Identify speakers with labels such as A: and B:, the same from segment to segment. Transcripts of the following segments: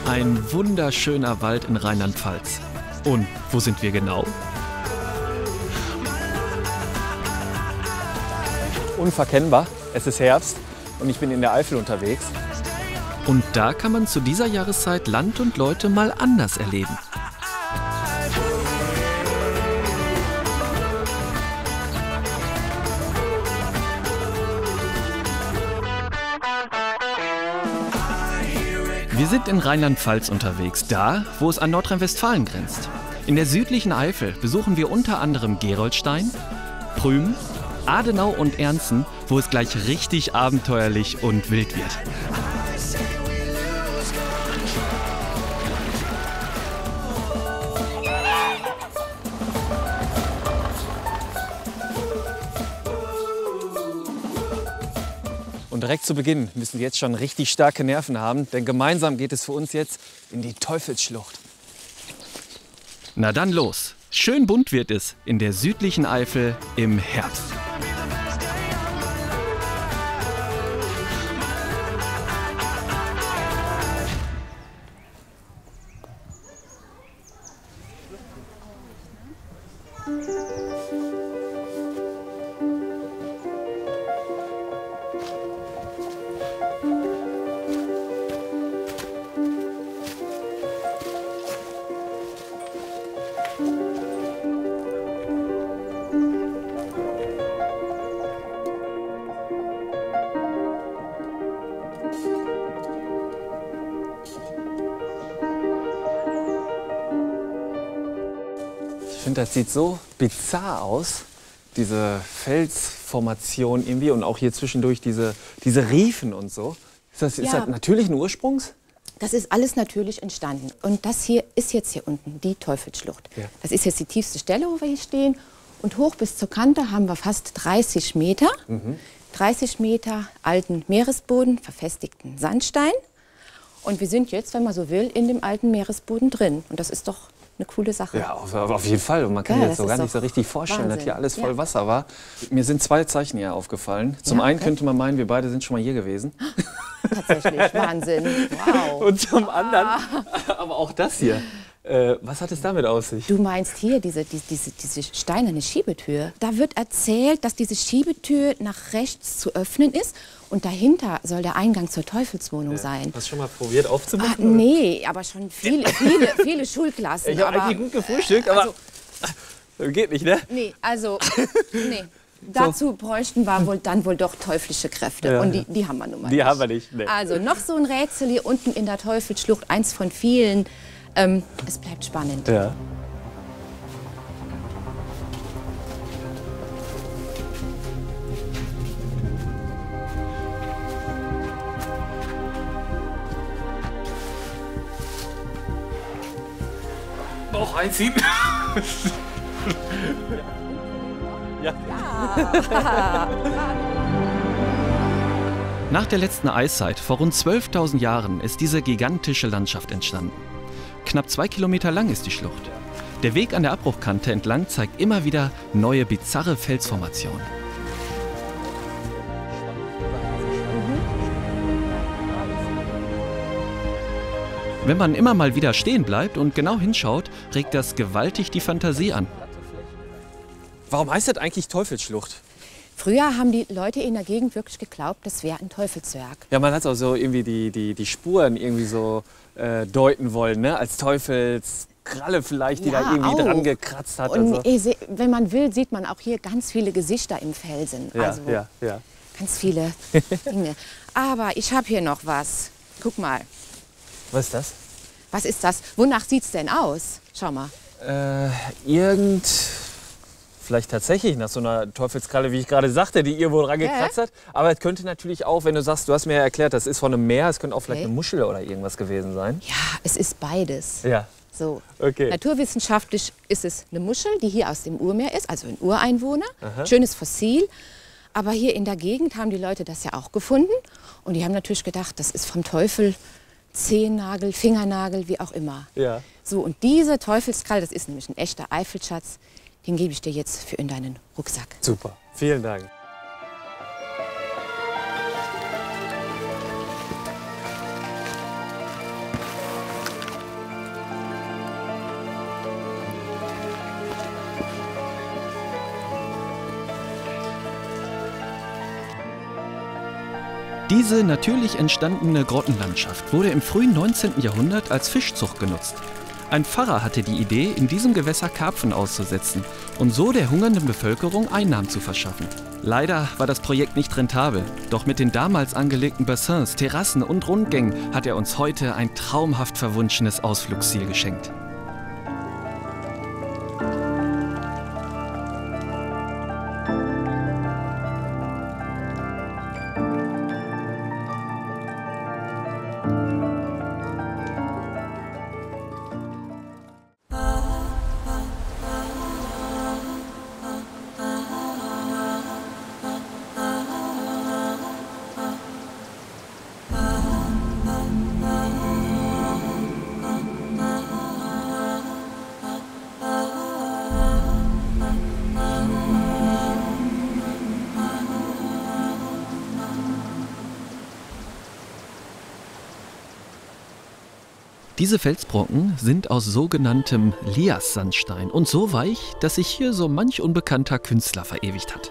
A: Ein wunderschöner Wald in Rheinland-Pfalz. Und wo sind wir genau?
B: Unverkennbar, es ist Herbst und ich bin in der Eifel unterwegs.
A: Und da kann man zu dieser Jahreszeit Land und Leute mal anders erleben. Wir sind in Rheinland-Pfalz unterwegs, da, wo es an Nordrhein-Westfalen grenzt. In der südlichen Eifel besuchen wir unter anderem Gerolstein, Prüm, Adenau und Ernsten, wo es gleich richtig abenteuerlich und wild wird.
B: Und direkt zu Beginn müssen wir jetzt schon richtig starke Nerven haben, denn gemeinsam geht es für uns jetzt in die Teufelsschlucht.
A: Na dann los! Schön bunt wird es in der südlichen Eifel im Herbst.
B: Ich finde, das sieht so bizarr aus, diese Felsformation irgendwie und auch hier zwischendurch diese Riefen und so. Ist das natürlichen Ursprungs?
C: Das ist alles natürlich entstanden. Und das hier ist jetzt hier unten, die Teufelsschlucht.
B: Ja.
C: Das ist jetzt die tiefste Stelle, wo wir hier stehen. Und hoch bis zur Kante haben wir fast 30 Meter. 30 Meter alten Meeresboden, verfestigten Sandstein. Und wir sind jetzt, wenn man so will, in dem alten Meeresboden drin. Und das ist doch eine coole Sache.
B: Ja, auf jeden Fall. Und man kann jetzt so gar nicht so richtig vorstellen,
C: Wahnsinn.
B: dass hier alles voll Wasser war. Mir sind zwei Zeichen hier aufgefallen. Zum einen könnte man meinen, wir beide sind schon mal hier gewesen.
C: Tatsächlich, Wahnsinn. Wow.
B: Und zum anderen, aber auch das hier. Was hat es damit auf sich?
C: Du meinst hier diese steinerne Schiebetür. Da wird erzählt, dass diese Schiebetür nach rechts zu öffnen ist und dahinter soll der Eingang zur Teufelswohnung sein.
B: Hast du schon mal probiert aufzumachen?
C: Nee, aber schon viele Schulklassen.
B: Ich habe eigentlich gut gefrühstückt, aber geht nicht, ne?
C: Nee, nee. Dazu bräuchten wir dann wohl doch teuflische Kräfte.
B: Ja.
C: Und die haben wir nun mal
B: Die haben wir nicht. Nee.
C: Also noch so ein Rätsel hier unten in der Teufelsschlucht, eins von vielen. Es bleibt spannend.
B: Ja. Bauch einziehen. Ja.
A: Nach der letzten Eiszeit vor rund 12.000 Jahren ist diese gigantische Landschaft entstanden. Knapp 2 Kilometer lang ist die Schlucht. Der Weg an der Abbruchkante entlang zeigt immer wieder neue bizarre Felsformationen. Wenn man immer mal wieder stehen bleibt und genau hinschaut, regt das gewaltig die Fantasie an.
B: Warum heißt das eigentlich Teufelsschlucht?
C: Früher haben die Leute in der Gegend wirklich geglaubt, das wäre ein Teufelswerk.
B: Ja, man hat auch so irgendwie die Spuren irgendwie so deuten wollen, ne? Als Teufelskralle vielleicht, die da irgendwie dran gekratzt hat.
C: Und
B: so.
C: wenn man will, sieht man auch hier ganz viele Gesichter im Felsen.
B: Ja,
C: Also
B: ja.
C: ganz viele Dinge. Aber ich habe hier noch was. Guck mal.
B: Was ist das?
C: Was ist das? Wonach sieht's denn aus? Schau mal.
B: Vielleicht tatsächlich nach so einer Teufelskralle, wie ich gerade sagte, die irgendwo dran gekratzt hat. Aber es könnte natürlich auch, wenn du sagst, du hast mir ja erklärt, das ist von einem Meer, es könnte auch vielleicht eine Muschel oder irgendwas gewesen sein.
C: Ja, es ist beides.
B: Ja.
C: So.
B: Okay.
C: Naturwissenschaftlich ist es eine Muschel, die hier aus dem Urmeer ist, also ein Ureinwohner. Schönes Fossil. Aber hier in der Gegend haben die Leute das ja auch gefunden. Und die haben natürlich gedacht, das ist vom Teufel, Zehennagel, Fingernagel, wie auch immer.
B: Ja.
C: So, und diese Teufelskralle, das ist nämlich ein echter Eifelschatz, den gebe ich dir jetzt für in deinen Rucksack.
B: Super. Vielen Dank.
A: Diese natürlich entstandene Grottenlandschaft wurde im frühen 19. Jahrhundert als Fischzucht genutzt. Ein Pfarrer hatte die Idee, in diesem Gewässer Karpfen auszusetzen und so der hungernden Bevölkerung Einnahmen zu verschaffen. Leider war das Projekt nicht rentabel, doch mit den damals angelegten Bassins, Terrassen und Rundgängen hat er uns heute ein traumhaft verwunschenes Ausflugsziel geschenkt. Diese Felsbrocken sind aus sogenanntem Lias-Sandstein und so weich, dass sich hier so manch unbekannter Künstler verewigt hat.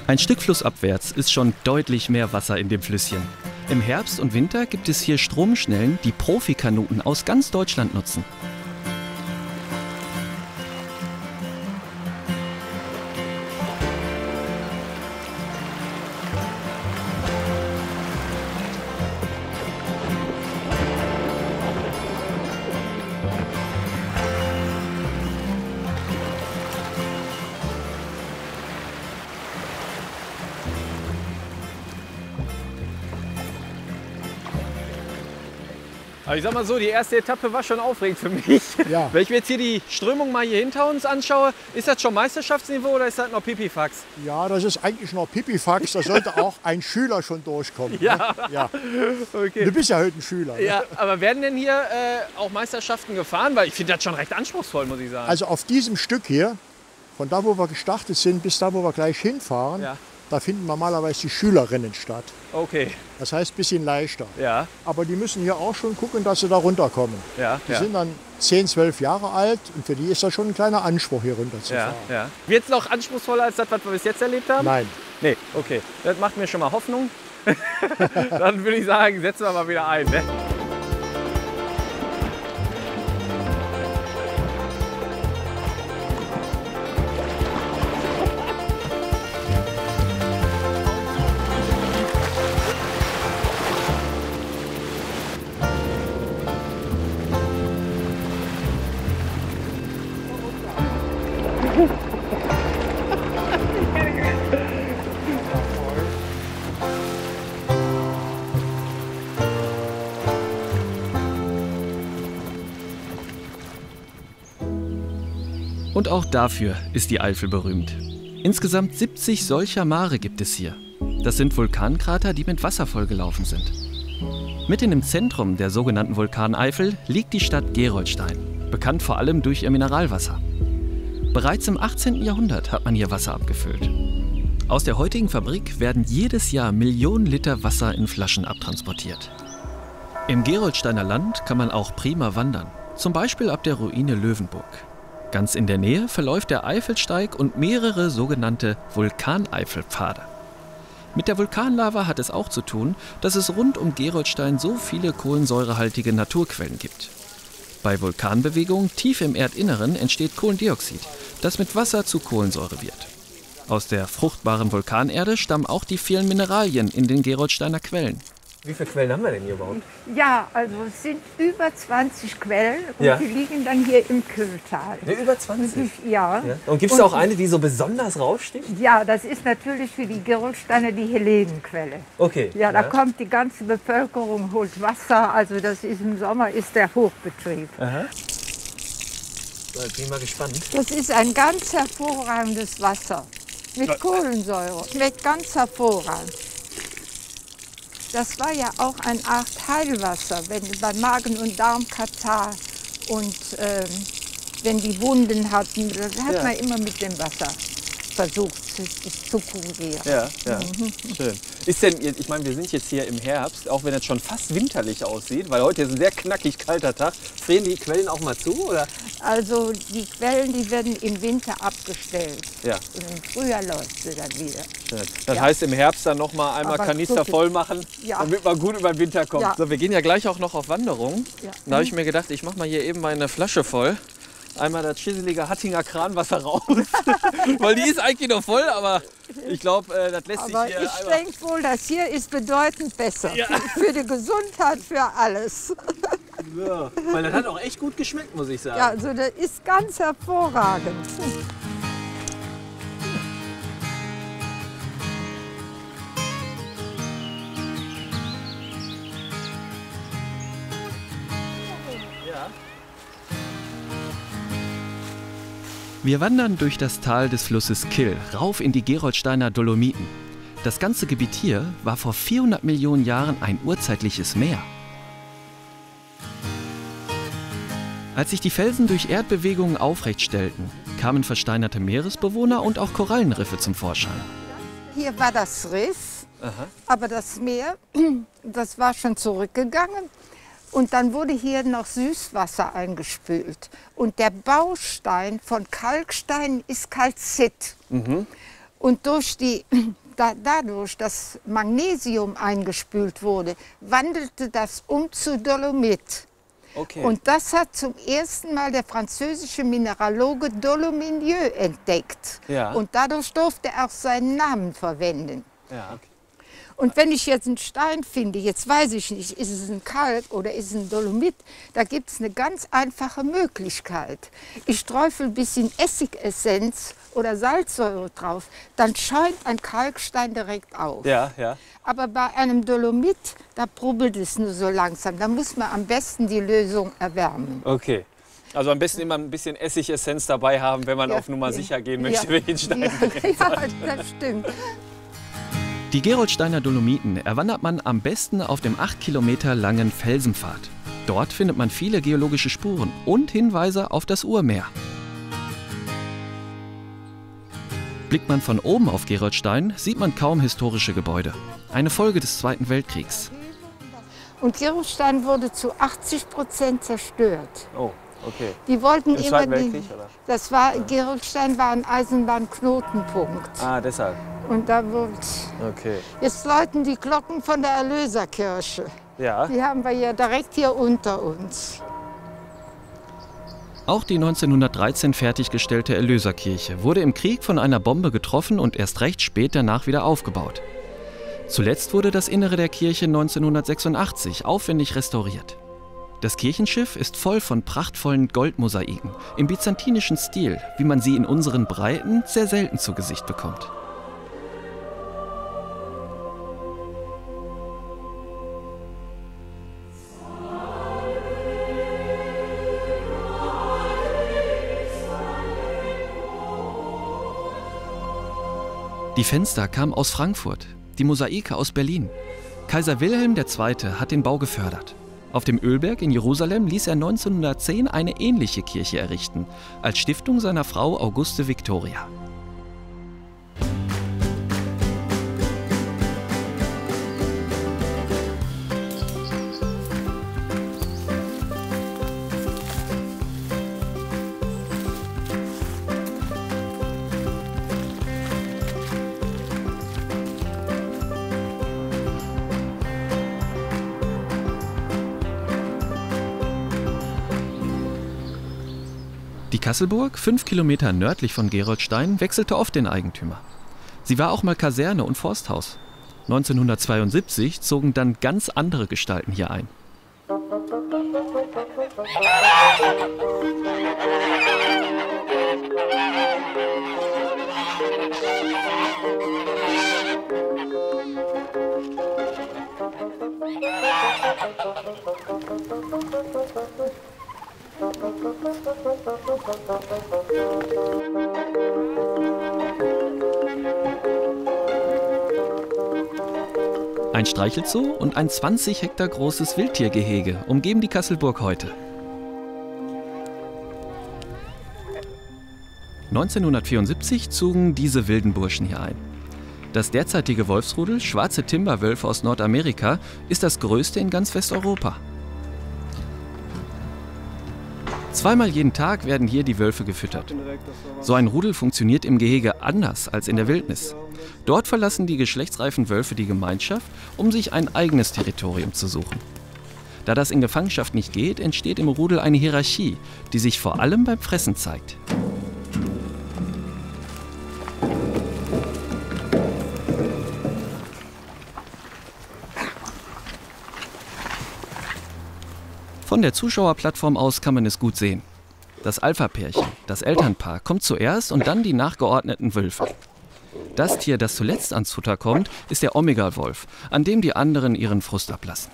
A: Ein Stück flussabwärts ist schon deutlich mehr Wasser in dem Flüsschen. Im Herbst und Winter gibt es hier Stromschnellen, die Profikanuten aus ganz Deutschland nutzen.
B: Aber ich sag mal so, die erste Etappe war schon aufregend für mich.
D: Ja.
B: Wenn ich mir jetzt hier die Strömung mal hier hinter uns anschaue, ist das schon Meisterschaftsniveau oder ist das noch Pipifax?
D: Ja, das ist eigentlich noch Pipifax. Da sollte auch ein Schüler schon durchkommen.
B: Ja.
D: Ne? Ja.
B: Okay.
D: Du bist ja heute ein Schüler. Ne?
B: Ja, aber werden denn hier auch Meisterschaften gefahren? Weil ich finde das schon recht anspruchsvoll, muss ich sagen.
D: Also auf diesem Stück hier, von da wo wir gestartet sind bis da wo wir gleich hinfahren,
B: Ja.
D: da finden normalerweise die Schülerinnen statt.
B: Okay.
D: Das heißt ein bisschen leichter.
B: Ja.
D: Aber die müssen hier auch schon gucken, dass sie da runterkommen.
B: Ja.
D: Die sind dann 10, 12 Jahre alt und für die ist das schon ein kleiner Anspruch, hier runterzufahren.
B: Ja. Wird es noch anspruchsvoller als das, was wir bis jetzt erlebt haben?
D: Nein.
B: Nee, okay. Das macht mir schon mal Hoffnung. Dann würde ich sagen, setzen wir mal wieder ein. Ne?
A: Und auch dafür ist die Eifel berühmt. Insgesamt 70 solcher Mare gibt es hier. Das sind Vulkankrater, die mit Wasser vollgelaufen sind. Mitten im Zentrum der sogenannten Vulkaneifel liegt die Stadt Gerolstein, bekannt vor allem durch ihr Mineralwasser. Bereits im 18. Jahrhundert hat man hier Wasser abgefüllt. Aus der heutigen Fabrik werden jedes Jahr Millionen Liter Wasser in Flaschen abtransportiert. Im Gerolsteiner Land kann man auch prima wandern, zum Beispiel ab der Ruine Löwenburg. Ganz in der Nähe verläuft der Eifelsteig und mehrere sogenannte Vulkaneifelpfade. Mit der Vulkanlava hat es auch zu tun, dass es rund um Gerolstein so viele kohlensäurehaltige Naturquellen gibt. Bei Vulkanbewegungen tief im Erdinneren entsteht Kohlendioxid, das mit Wasser zu Kohlensäure wird. Aus der fruchtbaren Vulkanerde stammen auch die vielen Mineralien in den Gerolsteiner Quellen.
B: Wie viele Quellen haben wir denn hier überhaupt?
E: Ja, also es sind über 20 Quellen und
B: Ja.
E: die liegen dann hier im Kühltal.
B: Ne, über 20?
E: Ja.
B: Und gibt es auch eine, die so besonders raussticht?
E: Ja, das ist natürlich für die Gerolsteiner die Helenenquelle.
B: Okay.
E: Ja, da kommt die ganze Bevölkerung, holt Wasser. Also das ist im Sommer ist der Hochbetrieb.
B: Aha. So, jetzt bin ich mal gespannt.
E: Das ist ein ganz hervorragendes Wasser mit Kohlensäure. Schmeckt ganz hervorragend. Das war ja auch eine Art Heilwasser, wenn bei Magen- und Darmkatarrh und wenn die Wunden hatten, das hat man immer mit dem Wasser versucht es zu korrigieren.
B: Ja, ja, schön. Ist denn, ich meine, wir sind jetzt hier im Herbst, auch wenn es schon fast winterlich aussieht, weil heute ist ein sehr knackig kalter Tag. Frieren die Quellen auch mal zu, oder?
E: Also die Quellen, die werden im Winter abgestellt.
B: Ja.
E: Und im Frühjahr läuft sie dann wieder.
B: Schön. Das heißt, im Herbst dann noch mal einmal
E: Aber
B: Kanister
E: guck,
B: voll machen,
E: ja.
B: damit man gut über den Winter kommt.
E: Ja.
B: So, wir gehen ja gleich auch noch auf Wanderung.
E: Ja.
B: Da habe ich mir gedacht, ich mache mal hier eben meine Flasche voll. Einmal das schisselige Hattinger Kranwasser raus. Weil die ist eigentlich noch voll, aber ich glaube, das lässt
E: Aber
B: sich hier
E: ich denke wohl, das hier ist bedeutend besser.
B: Ja.
E: Für die Gesundheit, für alles.
B: Ja, weil das hat auch echt gut geschmeckt, muss ich sagen.
E: Ja, also das ist ganz hervorragend.
A: Wir wandern durch das Tal des Flusses Kyll rauf in die Gerolsteiner Dolomiten. Das ganze Gebiet hier war vor 400 Millionen Jahren ein urzeitliches Meer. Als sich die Felsen durch Erdbewegungen aufrecht stellten, kamen versteinerte Meeresbewohner und auch Korallenriffe zum Vorschein.
E: Hier war das Riff, aber das Meer, das war schon zurückgegangen. Und dann wurde hier noch Süßwasser eingespült. Und der Baustein von Kalkstein ist Calcit. Und dadurch, dass Magnesium eingespült wurde, wandelte das um zu Dolomit.
B: Okay.
E: Und das hat zum ersten Mal der französische Mineraloge Dolomieu entdeckt.
B: Ja.
E: Und dadurch durfte er auch seinen Namen verwenden.
B: Ja, okay.
E: Und wenn ich jetzt einen Stein finde, jetzt weiß ich nicht, ist es ein Kalk oder ist es ein Dolomit, da gibt es eine ganz einfache Möglichkeit. Ich träufel ein bisschen Essigessenz oder Salzsäure drauf, dann schäumt ein Kalkstein direkt auf.
B: Ja, ja.
E: Aber bei einem Dolomit, da brubbelt es nur so langsam. Da muss man am besten die Lösung erwärmen.
B: Okay. Also am besten immer ein bisschen Essigessenz dabei haben, wenn man
E: Ja,
B: auf Nummer
E: ja,
B: sicher gehen möchte,
E: ja,
B: wenn den Stein
E: ja,
B: brennt.
E: ja, das stimmt.
A: Die Gerolsteiner Dolomiten erwandert man am besten auf dem 8 Kilometer langen Felsenpfad. Dort findet man viele geologische Spuren und Hinweise auf das Urmeer. Blickt man von oben auf Gerolstein, sieht man kaum historische Gebäude. Eine Folge des Zweiten Weltkriegs.
E: Und Gerolstein wurde zu 80% zerstört.
B: Oh, okay.
E: Die wollten
B: Im
E: immer
B: Zweiten
E: den,
B: Weltkrieg, oder?
E: das war, Gerolstein war ein Eisenbahnknotenpunkt.
B: Ah, deshalb.
E: Und da wurde,
B: Okay.
E: jetzt läuten die Glocken von der Erlöserkirche.
B: Ja.
E: Die haben wir ja direkt hier unter uns.
A: Auch die 1913 fertiggestellte Erlöserkirche wurde im Krieg von einer Bombe getroffen und erst recht spät danach wieder aufgebaut. Zuletzt wurde das Innere der Kirche 1986 aufwendig restauriert. Das Kirchenschiff ist voll von prachtvollen Goldmosaiken im byzantinischen Stil, wie man sie in unseren Breiten sehr selten zu Gesicht bekommt. Die Fenster kamen aus Frankfurt, die Mosaike aus Berlin. Kaiser Wilhelm II. Hat den Bau gefördert. Auf dem Ölberg in Jerusalem ließ er 1910 eine ähnliche Kirche errichten, als Stiftung seiner Frau Auguste Victoria. Die Kasselburg, 5 Kilometer nördlich von Gerolstein, wechselte oft den Eigentümer. Sie war auch mal Kaserne und Forsthaus. 1972 zogen dann ganz andere Gestalten hier ein. Ein Streichelzoo und ein 20 Hektar großes Wildtiergehege umgeben die Kasselburg heute. 1974 zogen diese wilden Burschen hier ein. Das derzeitige Wolfsrudel, schwarze Timberwölfe aus Nordamerika, ist das größte in ganz Westeuropa. Zweimal jeden Tag werden hier die Wölfe gefüttert. So ein Rudel funktioniert im Gehege anders als in der Wildnis. Dort verlassen die geschlechtsreifen Wölfe die Gemeinschaft, um sich ein eigenes Territorium zu suchen. Da das in Gefangenschaft nicht geht, entsteht im Rudel eine Hierarchie, die sich vor allem beim Fressen zeigt. Von der Zuschauerplattform aus kann man es gut sehen. Das Alpha-Pärchen, das Elternpaar, kommt zuerst und dann die nachgeordneten Wölfe. Das Tier, das zuletzt ans Futter kommt, ist der Omega-Wolf, an dem die anderen ihren Frust ablassen.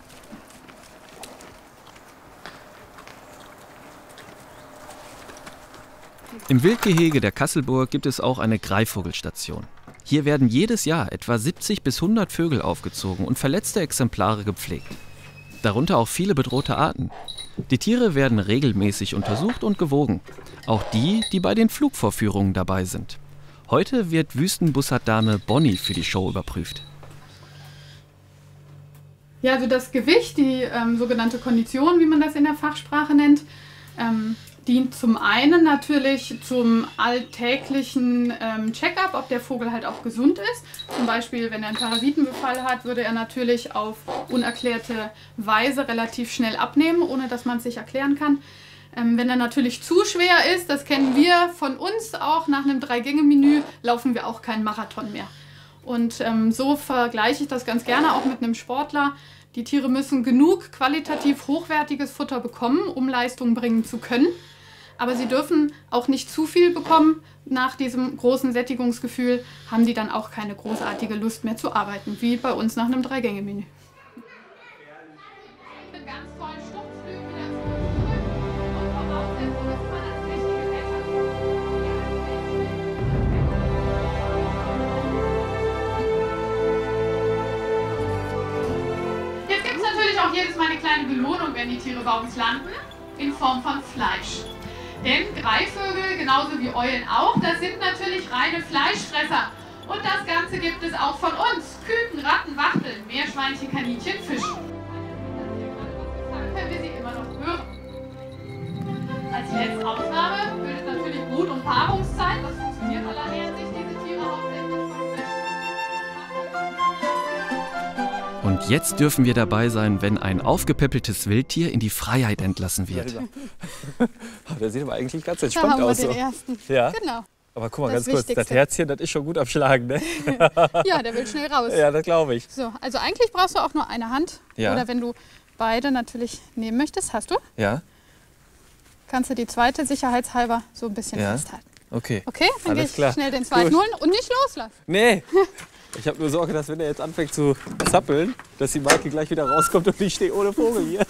A: Im Wildgehege der Kasselburg gibt es auch eine Greifvogelstation. Hier werden jedes Jahr etwa 70 bis 100 Vögel aufgezogen und verletzte Exemplare gepflegt. Darunter auch viele bedrohte Arten. Die Tiere werden regelmäßig untersucht und gewogen. Auch die, die bei den Flugvorführungen dabei sind. Heute wird Wüstenbussarddame Bonnie für die Show überprüft.
F: Ja, also das Gewicht, die sogenannte Kondition, wie man das in der Fachsprache nennt, dient zum einen natürlich zum alltäglichen Check-up, ob der Vogel halt auch gesund ist. Zum Beispiel, wenn er einen Parasitenbefall hat, würde er natürlich auf unerklärte Weise relativ schnell abnehmen, ohne dass man es sich erklären kann. Wenn er natürlich zu schwer ist, das kennen wir von uns auch, nach einem 3-Gänge-Menü laufen wir auch keinen Marathon mehr. Und so vergleiche ich das ganz gerne auch mit einem Sportler. Die Tiere müssen genug qualitativ hochwertiges Futter bekommen, um Leistung bringen zu können. Aber sie dürfen auch nicht zu viel bekommen. Nach diesem großen Sättigungsgefühl haben die dann auch keine großartige Lust mehr zu arbeiten, wie bei uns nach einem 3-Gänge-Menü. Jetzt gibt es natürlich auch jedes Mal eine kleine Belohnung, wenn die Tiere bei uns landen, in Form von Fleisch. Denn Greifvögel, genauso wie Eulen auch, das sind natürlich reine Fleischfresser. Und das Ganze gibt es auch von uns. Küken, Ratten, Wachteln, Meerschweinchen, Kaninchen, Fische. Dann können wir sie immer noch hören. Als letzte Ausnahme bildet natürlich Brut- und Paarungszeit. Das funktioniert allerhand sich diese Tiere hauptsächlich.
A: Und jetzt dürfen wir dabei sein, wenn ein aufgepäppeltes Wildtier in die Freiheit entlassen wird.
B: Der sieht aber eigentlich ganz
F: Da
B: entspannt
F: haben wir
B: aus.
F: den
B: So.
F: ersten.
B: Ja?
F: Genau.
B: Aber guck mal,
F: Das
B: ganz kurz, das
F: Wichtigste.
B: Herzchen, das ist schon gut am Schlagen, ne?
F: Ja, der will schnell raus.
B: Ja, das glaube ich.
F: So, also eigentlich brauchst du auch nur eine Hand.
B: Ja.
F: Oder wenn du beide natürlich nehmen möchtest, hast du,
B: Ja?
F: kannst du die zweite sicherheitshalber so ein bisschen
B: Ja.
F: festhalten.
B: Okay.
F: Okay, dann gehe
B: Alles
F: ich
B: klar.
F: schnell den zweiten
B: Gut.
F: holen und nicht loslassen.
B: Nee. Ich habe nur Sorge, dass wenn er jetzt anfängt zu zappeln, dass die Maike gleich wieder rauskommt und ich stehe ohne Vogel hier.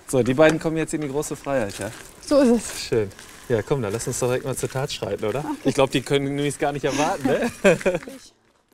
B: So, die beiden kommen jetzt in die große Freiheit, ja?
F: So ist es.
B: Schön. Ja, komm, dann lass uns doch direkt mal zur Tat schreiten, oder? Okay. Ich glaube, die können nämlich gar nicht erwarten, ne?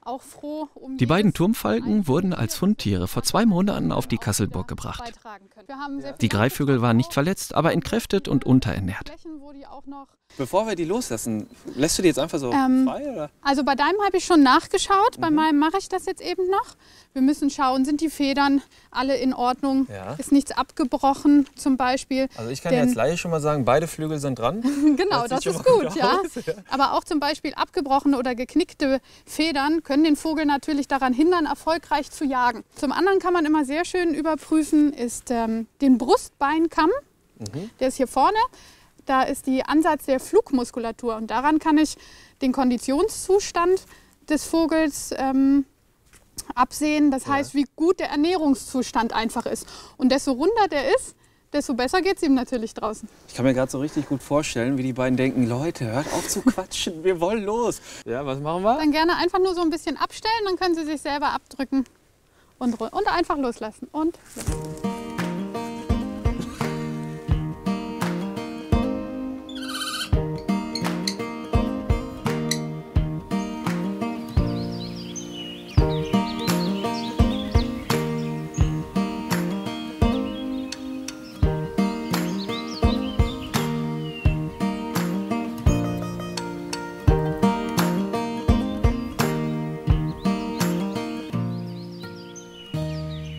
F: Auch froh, um
A: Die beiden
F: jedes
A: Turmfalken wurden als Fundtiere vor 2 Monaten auf die Kasselburg gebracht.
F: beitragen können. Wir haben sehr
A: Die
F: viel
A: Greifvögel waren nicht verletzt, aber entkräftet und unterernährt.
F: Flächen, wo die auch noch
B: Bevor wir die loslassen, lässt du die jetzt einfach so frei, oder?
F: Also bei deinem habe ich schon nachgeschaut, bei meinem mache ich das jetzt eben noch. Wir müssen schauen, sind die Federn alle in Ordnung?
B: Ja.
F: Ist nichts abgebrochen zum Beispiel?
B: Also ich kann
F: Denn-
B: jetzt Laie schon mal sagen, beide Flügel sind dran.
F: Genau,
B: Hört
F: das
B: sich
F: ist
B: schon mal
F: gut,
B: gut
F: ja.
B: aus, ja.
F: Aber auch zum Beispiel abgebrochene oder geknickte Federn können den Vogel natürlich daran hindern, erfolgreich zu jagen. Zum anderen kann man immer sehr schön überprüfen, ist den Brustbeinkamm. Der ist hier vorne. Da ist die Ansatz der Flugmuskulatur und daran kann ich den Konditionszustand des Vogels absehen. Das heißt, wie gut der Ernährungszustand einfach ist. Und desto runder der ist, desto besser geht es ihm natürlich draußen.
B: Ich kann mir gerade so richtig gut vorstellen, wie die beiden denken, Leute, hört auf zu quatschen, wir wollen los. Ja, was machen wir?
F: Dann gerne einfach nur so ein bisschen abstellen, dann können Sie sich selber abdrücken und einfach loslassen. Und los.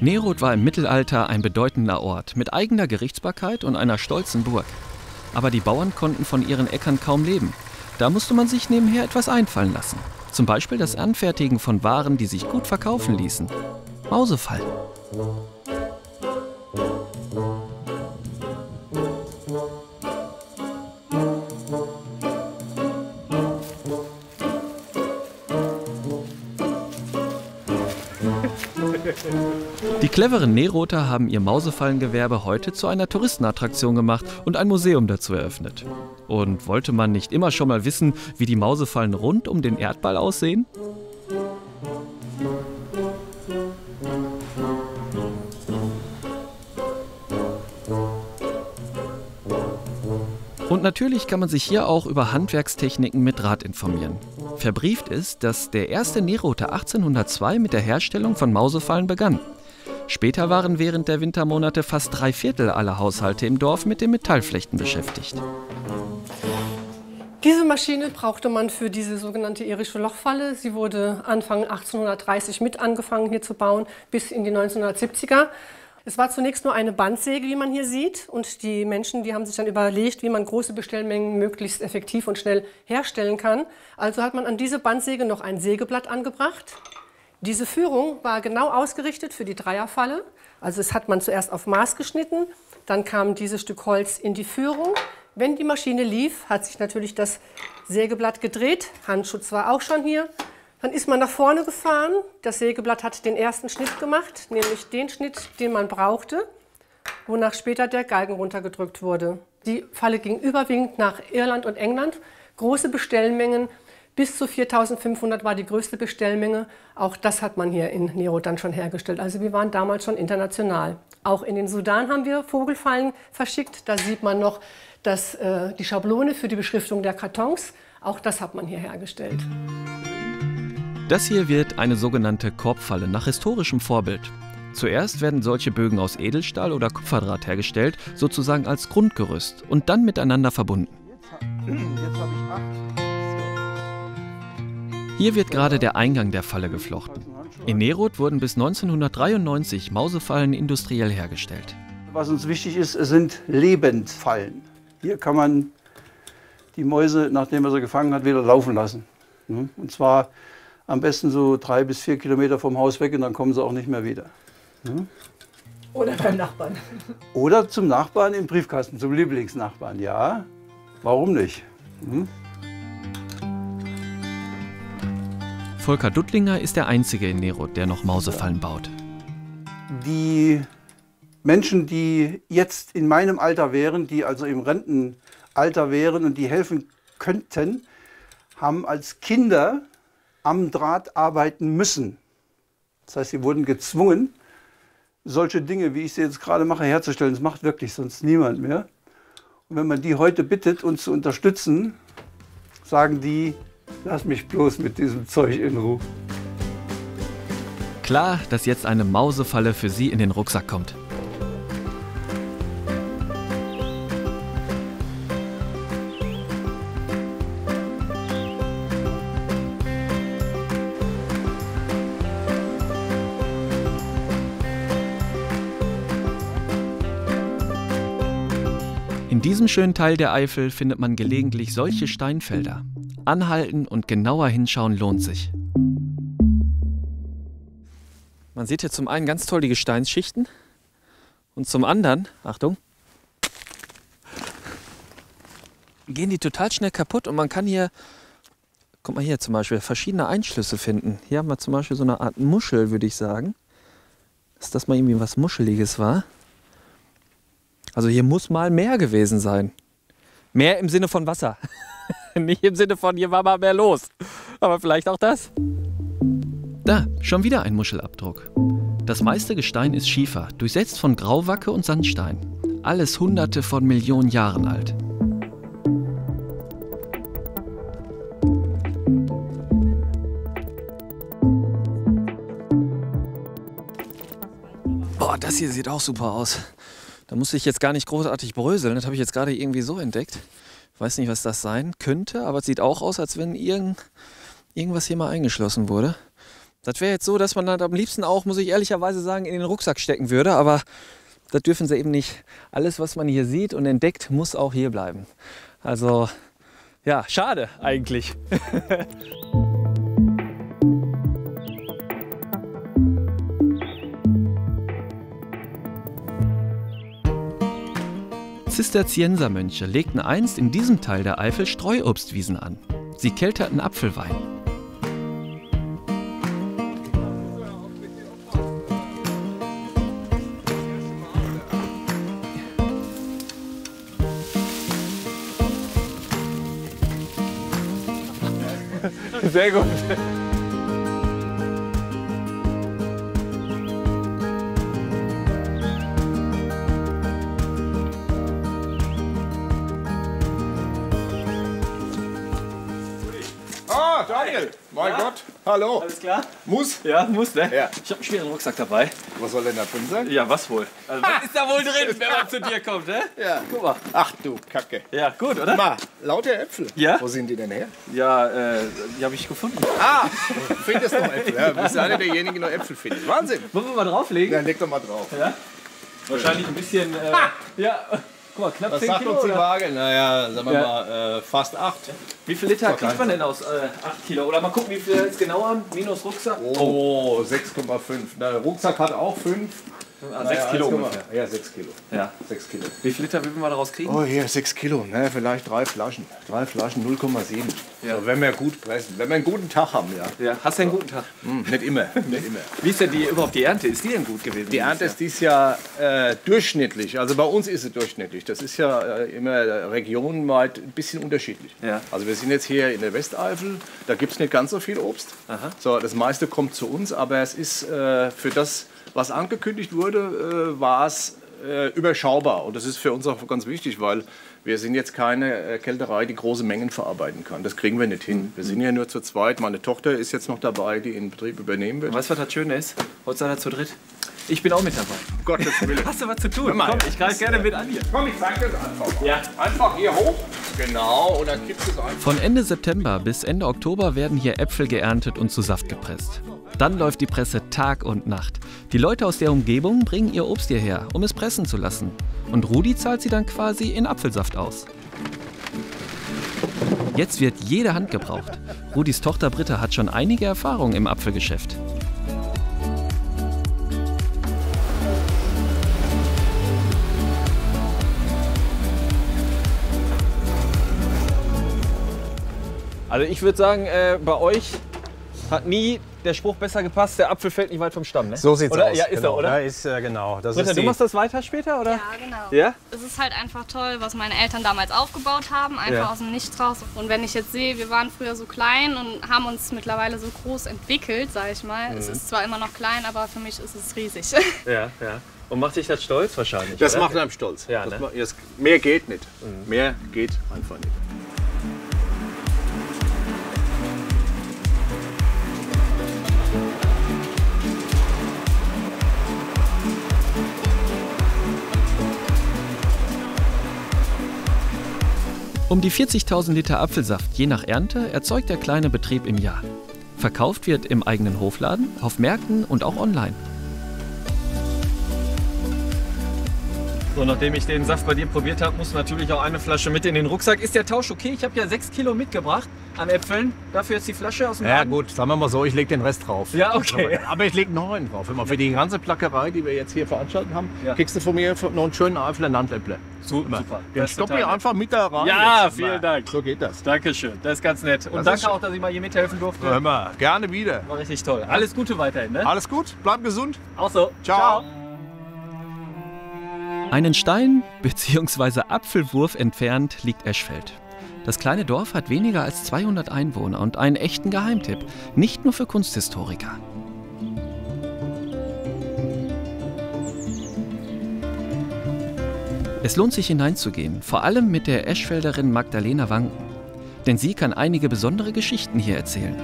A: Neroth war im Mittelalter ein bedeutender Ort mit eigener Gerichtsbarkeit und einer stolzen Burg. Aber die Bauern konnten von ihren Äckern kaum leben. Da musste man sich nebenher etwas einfallen lassen. Zum Beispiel das Anfertigen von Waren, die sich gut verkaufen ließen. Mausefallen. Die cleveren Nerother haben ihr Mausefallengewerbe heute zu einer Touristenattraktion gemacht und ein Museum dazu eröffnet. Und wollte man nicht immer schon mal wissen, wie die Mausefallen rund um den Erdball aussehen? Und natürlich kann man sich hier auch über Handwerkstechniken mit Draht informieren. Verbrieft ist, dass der erste Nerother 1802 mit der Herstellung von Mausefallen begann. Später waren während der Wintermonate fast 3/4 aller Haushalte im Dorf mit dem Metallflechten beschäftigt.
G: Diese Maschine brauchte man für diese sogenannte irische Lochfalle. Sie wurde Anfang 1830 mit angefangen hier zu bauen, bis in die 1970er. Es war zunächst nur eine Bandsäge, wie man hier sieht. Und die Menschen, die haben sich dann überlegt, wie man große Bestellmengen möglichst effektiv und schnell herstellen kann. Also hat man an diese Bandsäge noch ein Sägeblatt angebracht. Diese Führung war genau ausgerichtet für die Dreierfalle. Also es hat man zuerst auf Maß geschnitten, dann kam dieses Stück Holz in die Führung. Wenn die Maschine lief, hat sich natürlich das Sägeblatt gedreht. Handschutz war auch schon hier. Dann ist man nach vorne gefahren. Das Sägeblatt hat den ersten Schnitt gemacht, nämlich den Schnitt, den man brauchte, wonach später der Galgen runtergedrückt wurde. Die Falle ging überwiegend nach Irland und England. Große Bestellmengen, bis zu 4.500 war die größte Bestellmenge. Auch das hat man hier in Neroth dann schon hergestellt. Also wir waren damals schon international. Auch in den Sudan haben wir Vogelfallen verschickt. Da sieht man noch die Schablone für die Beschriftung der Kartons. Auch das hat man hier hergestellt.
A: Das hier wird eine sogenannte Korbfalle nach historischem Vorbild. Zuerst werden solche Bögen aus Edelstahl oder Kupferdraht hergestellt, sozusagen als Grundgerüst und dann miteinander verbunden.
D: Jetzt habe ich 8.
A: Hier wird gerade der Eingang der Falle geflochten. In Neroth wurden bis 1993 Mausefallen industriell hergestellt.
H: Was uns wichtig ist, es sind Lebendfallen. Hier kann man die Mäuse, nachdem man sie gefangen hat, wieder laufen lassen. Und zwar am besten so 3 bis 4 Kilometer vom Haus weg und dann kommen sie auch nicht mehr wieder.
G: Oder beim Nachbarn.
H: Oder zum Nachbarn im Briefkasten, zum Lieblingsnachbarn. Ja, warum nicht?
A: Volker Duttlinger ist der Einzige in Neroth, der noch Mausefallen baut.
H: Die Menschen, die jetzt in meinem Alter wären, die also im Rentenalter wären und die helfen könnten, haben als Kinder am Draht arbeiten müssen. Das heißt, sie wurden gezwungen, solche Dinge, wie ich sie jetzt gerade mache, herzustellen. Das macht wirklich sonst niemand mehr. Und wenn man die heute bittet, uns zu unterstützen, sagen die, lass mich bloß mit diesem Zeug in Ruhe.
A: Klar, dass jetzt eine Mausefalle für Sie in den Rucksack kommt. In diesem schönen Teil der Eifel findet man gelegentlich solche Steinfelder. Anhalten und genauer hinschauen lohnt sich. Man sieht hier zum einen ganz toll die Gesteinsschichten und zum anderen, Achtung, gehen die total schnell kaputt und man kann hier, guck mal hier zum Beispiel, verschiedene Einschlüsse finden. Hier haben wir zum Beispiel so eine Art Muschel, würde ich sagen, dass das mal irgendwie was Muscheliges war. Also hier muss mal mehr gewesen sein. Mehr im Sinne von Wasser. Nicht im Sinne von, hier war mal mehr los. Aber vielleicht auch das. Da, schon wieder ein Muschelabdruck. Das meiste Gestein ist Schiefer, durchsetzt von Grauwacke und Sandstein. Alles Hunderte von Millionen Jahren alt. Boah, das hier sieht auch super aus. Da musste ich jetzt gar nicht großartig bröseln. Das habe ich jetzt gerade irgendwie so entdeckt. Ich weiß nicht, was das sein könnte, aber es sieht auch aus, als wenn irgendwas hier mal eingeschlossen wurde.
B: Das wäre jetzt so, dass man das am liebsten auch, muss ich ehrlicherweise sagen, in den Rucksack stecken würde. Aber das dürfen sie eben nicht. Alles, was man hier sieht und entdeckt, muss auch hier bleiben. Also, ja, schade eigentlich. Zisterziensermönche legten einst in diesem Teil der Eifel Streuobstwiesen an. Sie kelterten Apfelwein. Sehr gut.
I: Ah, Daniel, mein Gott, hallo.
B: Alles klar?
I: Muss?
B: Ja, muss, ne?
I: Ja.
B: Ich habe einen schweren Rucksack dabei.
I: Was soll denn da drin sein?
B: Ja, was wohl? Also, was ist da wohl drin, wenn man zu dir kommt, ne?
I: Ja.
B: Guck mal.
I: Ach du Kacke.
B: Ja, gut, oder?
I: Mal, lauter Äpfel.
B: Ja?
I: Wo sind die denn her?
B: Ja, die habe ich gefunden.
I: Ah, findest noch Äpfel. Ja, bist einer derjenigen, die noch Äpfel findet. Wahnsinn.
B: Wollen wir mal drauflegen?
I: Dann leg doch mal drauf.
B: Ja? Wahrscheinlich ein bisschen, ja, guck mal, knapp
I: Was
B: 10
I: sagt
B: Kilo,
I: uns die
B: oder?
I: Waage? Naja, sagen wir
B: Ja.
I: mal fast 8.
B: Wie viel Liter kriegt man denn aus 8 Kilo? Oder mal gucken, wie viel jetzt genau an, minus Rucksack.
I: Oh, 6,5. Der Rucksack hat auch 5.
B: 6 Kilo ungefähr.
I: Ja, 6 Kilo.
B: Ja.
I: 6 Kilo.
B: Wie viel Liter würden wir daraus kriegen?
I: Oh, hier 6 Kilo. Ne, vielleicht 3 Flaschen. 3 Flaschen, 0,7.
B: Ja.
I: So, wenn wir gut pressen. Wenn wir einen guten Tag haben, ja.
B: Ja. Hast du einen guten Tag?
I: Nicht immer. Nicht immer.
B: Wie ist denn überhaupt die Ernte? Ist die denn gut gewesen?
I: Die Ernte ist dieses Jahr durchschnittlich. Also bei uns ist sie durchschnittlich. Das ist ja immer regionenweit ein bisschen unterschiedlich.
B: Ja.
I: Also wir sind jetzt hier in der Westeifel. Da gibt es nicht ganz so viel Obst.
B: Aha.
I: So, das meiste kommt zu uns, aber es ist für das, was angekündigt wurde, war es überschaubar. Und das ist für uns auch ganz wichtig, weil wir sind jetzt keine Kälterei, die große Mengen verarbeiten kann. Das kriegen wir nicht hin. Wir sind ja nur zu zweit. Meine Tochter ist jetzt noch dabei, die den Betrieb übernehmen wird.
B: Weißt du, was das Schöne ist? Heute seid ihr zu dritt. Ich bin auch mit dabei.
I: Um Gottes Willen.
B: Hast du was zu tun?
I: Mal,
B: Komm, ich greife gerne mit an hier.
I: Komm, ich zeig das einfach mal.
B: Ja.
I: Einfach hier hoch. Genau, und dann kippst du es einfach.
A: Von Ende September bis Ende Oktober werden hier Äpfel geerntet und zu Saft gepresst. Dann läuft die Presse Tag und Nacht. Die Leute aus der Umgebung bringen ihr Obst hierher, um es pressen zu lassen. Und Rudi zahlt sie dann quasi in Apfelsaft aus. Jetzt wird jede Hand gebraucht. Rudis Tochter Britta hat schon einige Erfahrungen im Apfelgeschäft.
B: Also ich würde sagen, bei euch hat nie der Spruch besser gepasst, der Apfel fällt nicht weit vom Stamm, ne?
J: So sieht's
B: oder?
J: aus.
B: Ja, ist
J: genau.
B: er, oder?
J: Ja, ist, genau. Das
B: Britta,
J: ist
B: du
J: die,
B: machst das weiter später, oder?
K: Ja, genau.
B: Ja?
K: Es ist halt einfach toll, was meine Eltern damals aufgebaut haben, einfach
B: Ja.
K: aus dem Nichts raus. Und wenn ich jetzt sehe, wir waren früher so klein und haben uns mittlerweile so groß entwickelt, sage ich mal. Es ist zwar immer noch klein, aber für mich ist es riesig.
B: Ja, ja. Und macht dich das stolz wahrscheinlich,
I: Das
B: oder?
I: macht einem stolz.
B: Ja,
I: Das
B: ne?
I: mehr geht nicht. Mehr geht einfach nicht.
A: Um die 40.000 Liter Apfelsaft je nach Ernte erzeugt der kleine Betrieb im Jahr. Verkauft wird im eigenen Hofladen, auf Märkten und auch online.
B: So, nachdem ich den Saft bei dir probiert habe, muss natürlich auch eine Flasche mit in den Rucksack. Ist der Tausch okay? Ich habe ja 6 Kilo mitgebracht an Äpfeln. Dafür jetzt die Flasche aus dem
J: ja
B: Laden.
J: gut, sagen wir mal so, ich lege den Rest drauf.
B: Ja, okay.
J: Aber ich lege noch einen drauf. Immer für die ganze Plackerei, die wir jetzt hier veranstaltet haben,
B: Ja.
J: kriegst du von mir noch einen schönen Eifler Landäpple.
B: Super.
J: Den
B: Das ist
J: stoppe
B: total
J: ich
B: nett.
J: einfach mit da rein.
B: Ja,
J: Jetzt.
B: vielen Dank.
J: So geht das.
B: Dankeschön, das ist ganz nett. Und
J: Das
B: danke
J: ist-
B: auch, dass ich mal hier mithelfen durfte.
J: Hör mal, gerne wieder.
B: War richtig toll. Alles Gute weiterhin, ne?
J: Alles gut, bleib gesund.
B: Auch so.
J: Ciao.
A: Einen Stein bzw. Apfelwurf entfernt liegt Eschfeld. Das kleine Dorf hat weniger als 200 Einwohner und einen echten Geheimtipp, nicht nur für Kunsthistoriker. Es lohnt sich hineinzugehen, vor allem mit der Eschfelderin Magdalena Wanken. Denn sie kann einige besondere Geschichten hier erzählen.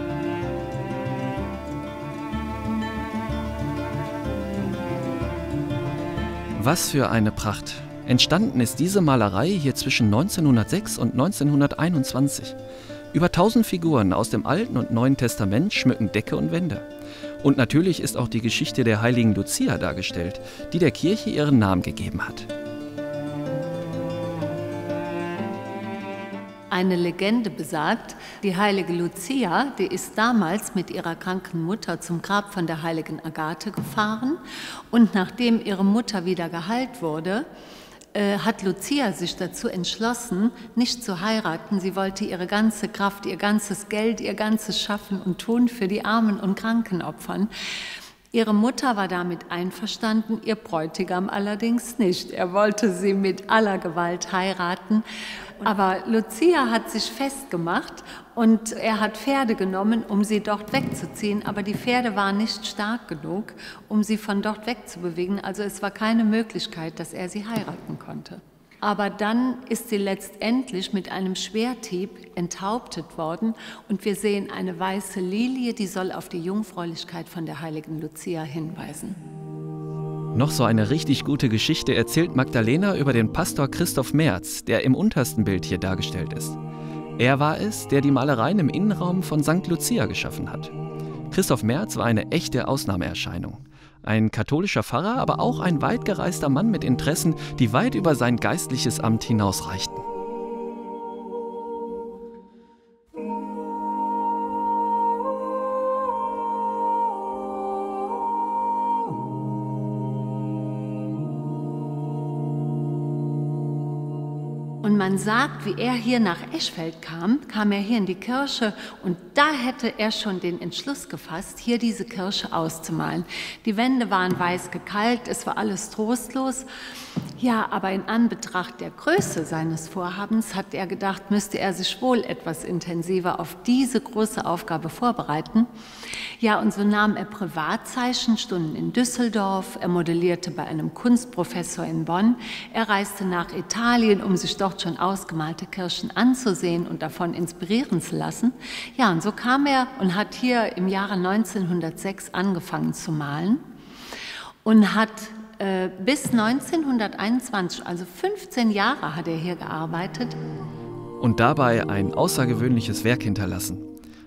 A: Was für eine Pracht! Entstanden ist diese Malerei hier zwischen 1906 und 1921. Über 1000 Figuren aus dem Alten und Neuen Testament schmücken Decke und Wände. Und natürlich ist auch die Geschichte der heiligen Lucia dargestellt, die der Kirche ihren Namen gegeben hat.
L: Eine Legende besagt, die heilige Lucia, die ist damals mit ihrer kranken Mutter zum Grab von der heiligen Agathe gefahren. Und nachdem ihre Mutter wieder geheilt wurde, hat Lucia sich dazu entschlossen, nicht zu heiraten. Sie wollte ihre ganze Kraft, ihr ganzes Geld, ihr ganzes Schaffen und Tun für die Armen und Kranken opfern. Ihre Mutter war damit einverstanden, ihr Bräutigam allerdings nicht. Er wollte sie mit aller Gewalt heiraten. Aber Lucia hat sich festgemacht und er hat Pferde genommen, um sie dort wegzuziehen. Aber die Pferde waren nicht stark genug, um sie von dort wegzubewegen. Also es war keine Möglichkeit, dass er sie heiraten konnte. Aber dann ist sie letztendlich mit einem Schwerthieb enthauptet worden. Und wir sehen eine weiße Lilie, die soll auf die Jungfräulichkeit von der heiligen Lucia hinweisen.
A: Noch so eine richtig gute Geschichte erzählt Magdalena über den Pastor Christoph Merz, der im untersten Bild hier dargestellt ist. Er war es, der die Malereien im Innenraum von St. Lucia geschaffen hat. Christoph Merz war eine echte Ausnahmeerscheinung. Ein katholischer Pfarrer, aber auch ein weit gereister Mann mit Interessen, die weit über sein geistliches Amt hinausreichten.
L: Und man sagt, wie er hier nach Eschfeld kam, kam er hier in die Kirche und da hätte er schon den Entschluss gefasst, hier diese Kirche auszumalen. Die Wände waren weiß gekalkt, es war alles trostlos. Ja, aber in Anbetracht der Größe seines Vorhabens hat er gedacht, müsste er sich wohl etwas intensiver auf diese große Aufgabe vorbereiten. Ja, und so nahm er Privatzeichenstunden in Düsseldorf, er modellierte bei einem Kunstprofessor in Bonn, er reiste nach Italien, um sich dort schon ausgemalte Kirchen anzusehen und davon inspirieren zu lassen. Ja, und so kam er und hat hier im Jahre 1906 angefangen zu malen und hat bis 1921, also 15 Jahre hat er hier gearbeitet.
A: Und dabei ein außergewöhnliches Werk hinterlassen.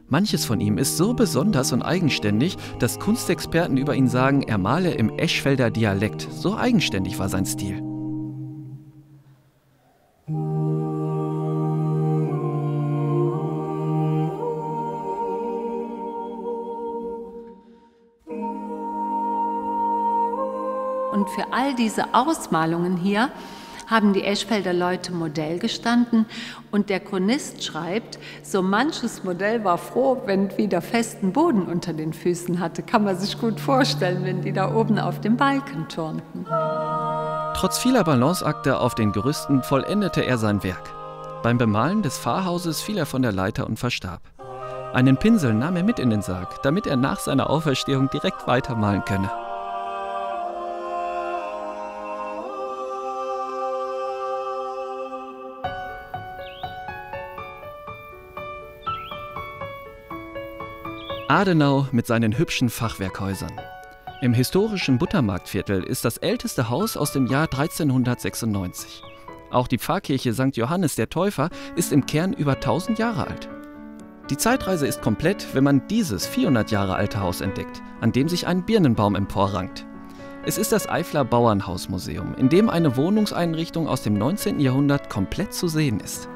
A: Manches von ihm ist so besonders und eigenständig, dass Kunstexperten über ihn sagen, er male im Eschfelder Dialekt. So eigenständig war sein Stil.
L: Und für all diese Ausmalungen hier haben die Eschfelder Leute Modell gestanden. Und der Chronist schreibt, so manches Modell war froh, wenn wieder festen Boden unter den Füßen hatte. Kann man sich gut vorstellen, wenn die da oben auf dem Balken turnten.
A: Trotz vieler Balanceakte auf den Gerüsten vollendete er sein Werk. Beim Bemalen des Pfarrhauses fiel er von der Leiter und verstarb. Einen Pinsel nahm er mit in den Sarg, damit er nach seiner Auferstehung direkt weitermalen könne. Adenau mit seinen hübschen Fachwerkhäusern. Im historischen Buttermarktviertel ist das älteste Haus aus dem Jahr 1396. Auch die Pfarrkirche St. Johannes der Täufer ist im Kern über 1000 Jahre alt. Die Zeitreise ist komplett, wenn man dieses 400 Jahre alte Haus entdeckt, an dem sich ein Birnenbaum emporrankt. Es ist das Eifler Bauernhausmuseum, in dem eine Wohnungseinrichtung aus dem 19. Jahrhundert komplett zu sehen ist.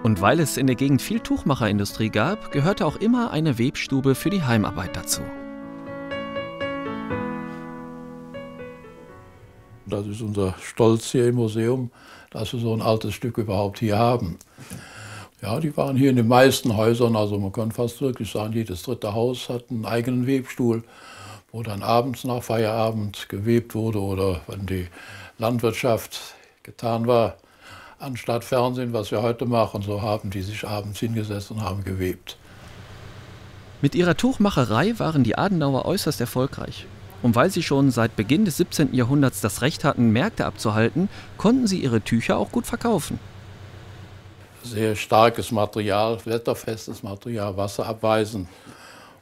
A: Und weil es in der Gegend viel Tuchmacherindustrie gab, gehörte auch immer eine Webstube für die Heimarbeit dazu.
M: Das ist unser Stolz hier im Museum, dass wir so ein altes Stück überhaupt hier haben. Ja, die waren hier in den meisten Häusern, also man kann fast wirklich sagen, jedes dritte Haus hat einen eigenen Webstuhl, wo dann abends nach Feierabend gewebt wurde oder wenn die Landwirtschaft getan war, anstatt Fernsehen, was wir heute machen, so haben die sich abends hingesetzt und haben gewebt.
A: Mit ihrer Tuchmacherei waren die Adenauer äußerst erfolgreich. Und weil sie schon seit Beginn des 17. Jahrhunderts das Recht hatten, Märkte abzuhalten, konnten sie ihre Tücher auch gut verkaufen.
M: Sehr starkes Material, wetterfestes Material, wasserabweisend.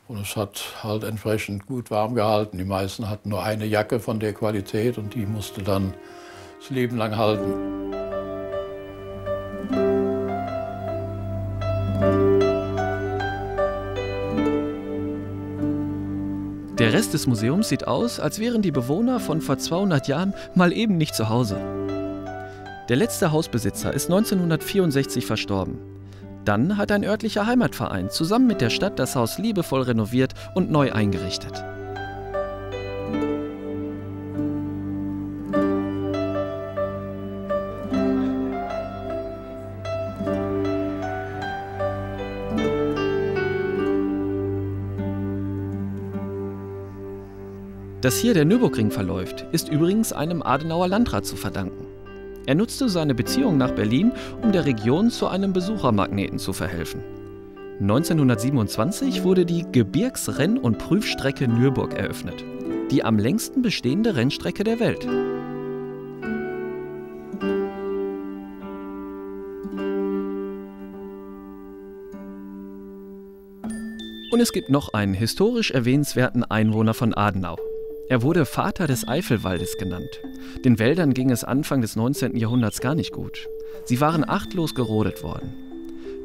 M: Und es hat halt entsprechend gut warm gehalten. Die meisten hatten nur eine Jacke von der Qualität und die musste dann das Leben lang halten.
A: Der Rest des Museums sieht aus, als wären die Bewohner von vor 200 Jahren mal eben nicht zu Hause. Der letzte Hausbesitzer ist 1964 verstorben. Dann hat ein örtlicher Heimatverein zusammen mit der Stadt das Haus liebevoll renoviert und neu eingerichtet. Dass hier der Nürburgring verläuft, ist übrigens einem Adenauer Landrat zu verdanken. Er nutzte seine Beziehung nach Berlin, um der Region zu einem Besuchermagneten zu verhelfen. 1927 wurde die Gebirgsrenn- und Prüfstrecke Nürburg eröffnet, die am längsten bestehende Rennstrecke der Welt. Und es gibt noch einen historisch erwähnenswerten Einwohner von Adenau. Er wurde Vater des Eifelwaldes genannt. Den Wäldern ging es Anfang des 19. Jahrhunderts gar nicht gut. Sie waren achtlos gerodet worden.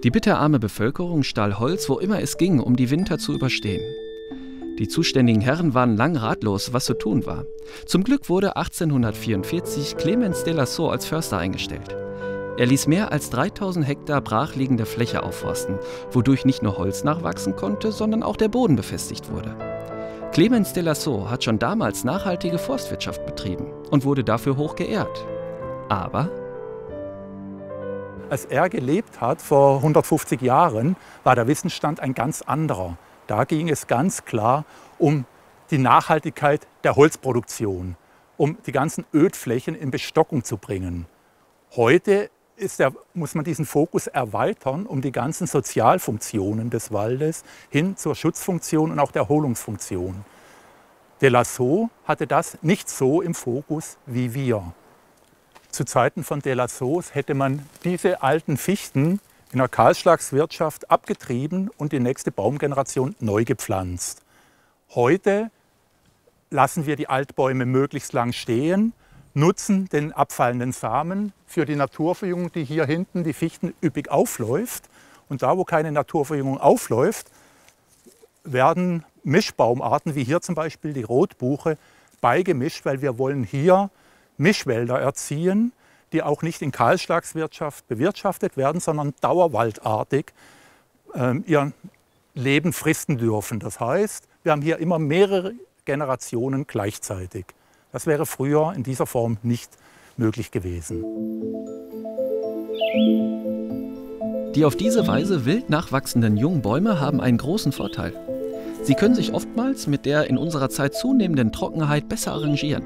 A: Die bitterarme Bevölkerung stahl Holz, wo immer es ging, um die Winter zu überstehen. Die zuständigen Herren waren lang ratlos, was zu tun war. Zum Glück wurde 1844 Clemens de Lassault als Förster eingestellt. Er ließ mehr als 3000 Hektar brachliegende Fläche aufforsten, wodurch nicht nur Holz nachwachsen konnte, sondern auch der Boden befestigt wurde. Clemens de Lassault hat schon damals nachhaltige Forstwirtschaft betrieben und wurde dafür hoch geehrt. Aber
N: als er gelebt hat, vor 150 Jahren, war der Wissensstand ein ganz anderer. Da ging es ganz klar um die Nachhaltigkeit der Holzproduktion, um die ganzen Ödflächen in Bestockung zu bringen. Heute muss man diesen Fokus erweitern, um die ganzen Sozialfunktionen des Waldes hin zur Schutzfunktion und auch der Erholungsfunktion. De Lassault hatte das nicht so im Fokus wie wir. Zu Zeiten von de Lassault hätte man diese alten Fichten in der Kahlschlagswirtschaft abgetrieben und die nächste Baumgeneration neu gepflanzt. Heute lassen wir die Altbäume möglichst lang stehen, nutzen den abfallenden Samen für die Naturverjüngung, die hier hinten die Fichten üppig aufläuft. Und da, wo keine Naturverjüngung aufläuft, werden Mischbaumarten, wie hier zum Beispiel die Rotbuche, beigemischt, weil wir wollen hier Mischwälder erziehen, die auch nicht in Kahlschlagswirtschaft bewirtschaftet werden, sondern dauerwaldartig ihr Leben fristen dürfen. Das heißt, wir haben hier immer mehrere Generationen gleichzeitig. Das wäre früher in dieser Form nicht möglich gewesen.
A: Die auf diese Weise wild nachwachsenden jungen Bäume haben einen großen Vorteil. Sie können sich oftmals mit der in unserer Zeit zunehmenden Trockenheit besser arrangieren,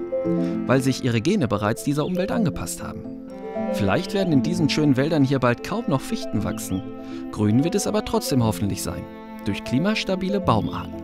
A: weil sich ihre Gene bereits dieser Umwelt angepasst haben. Vielleicht werden in diesen schönen Wäldern hier bald kaum noch Fichten wachsen. Grün wird es aber trotzdem hoffentlich sein, durch klimastabile Baumarten.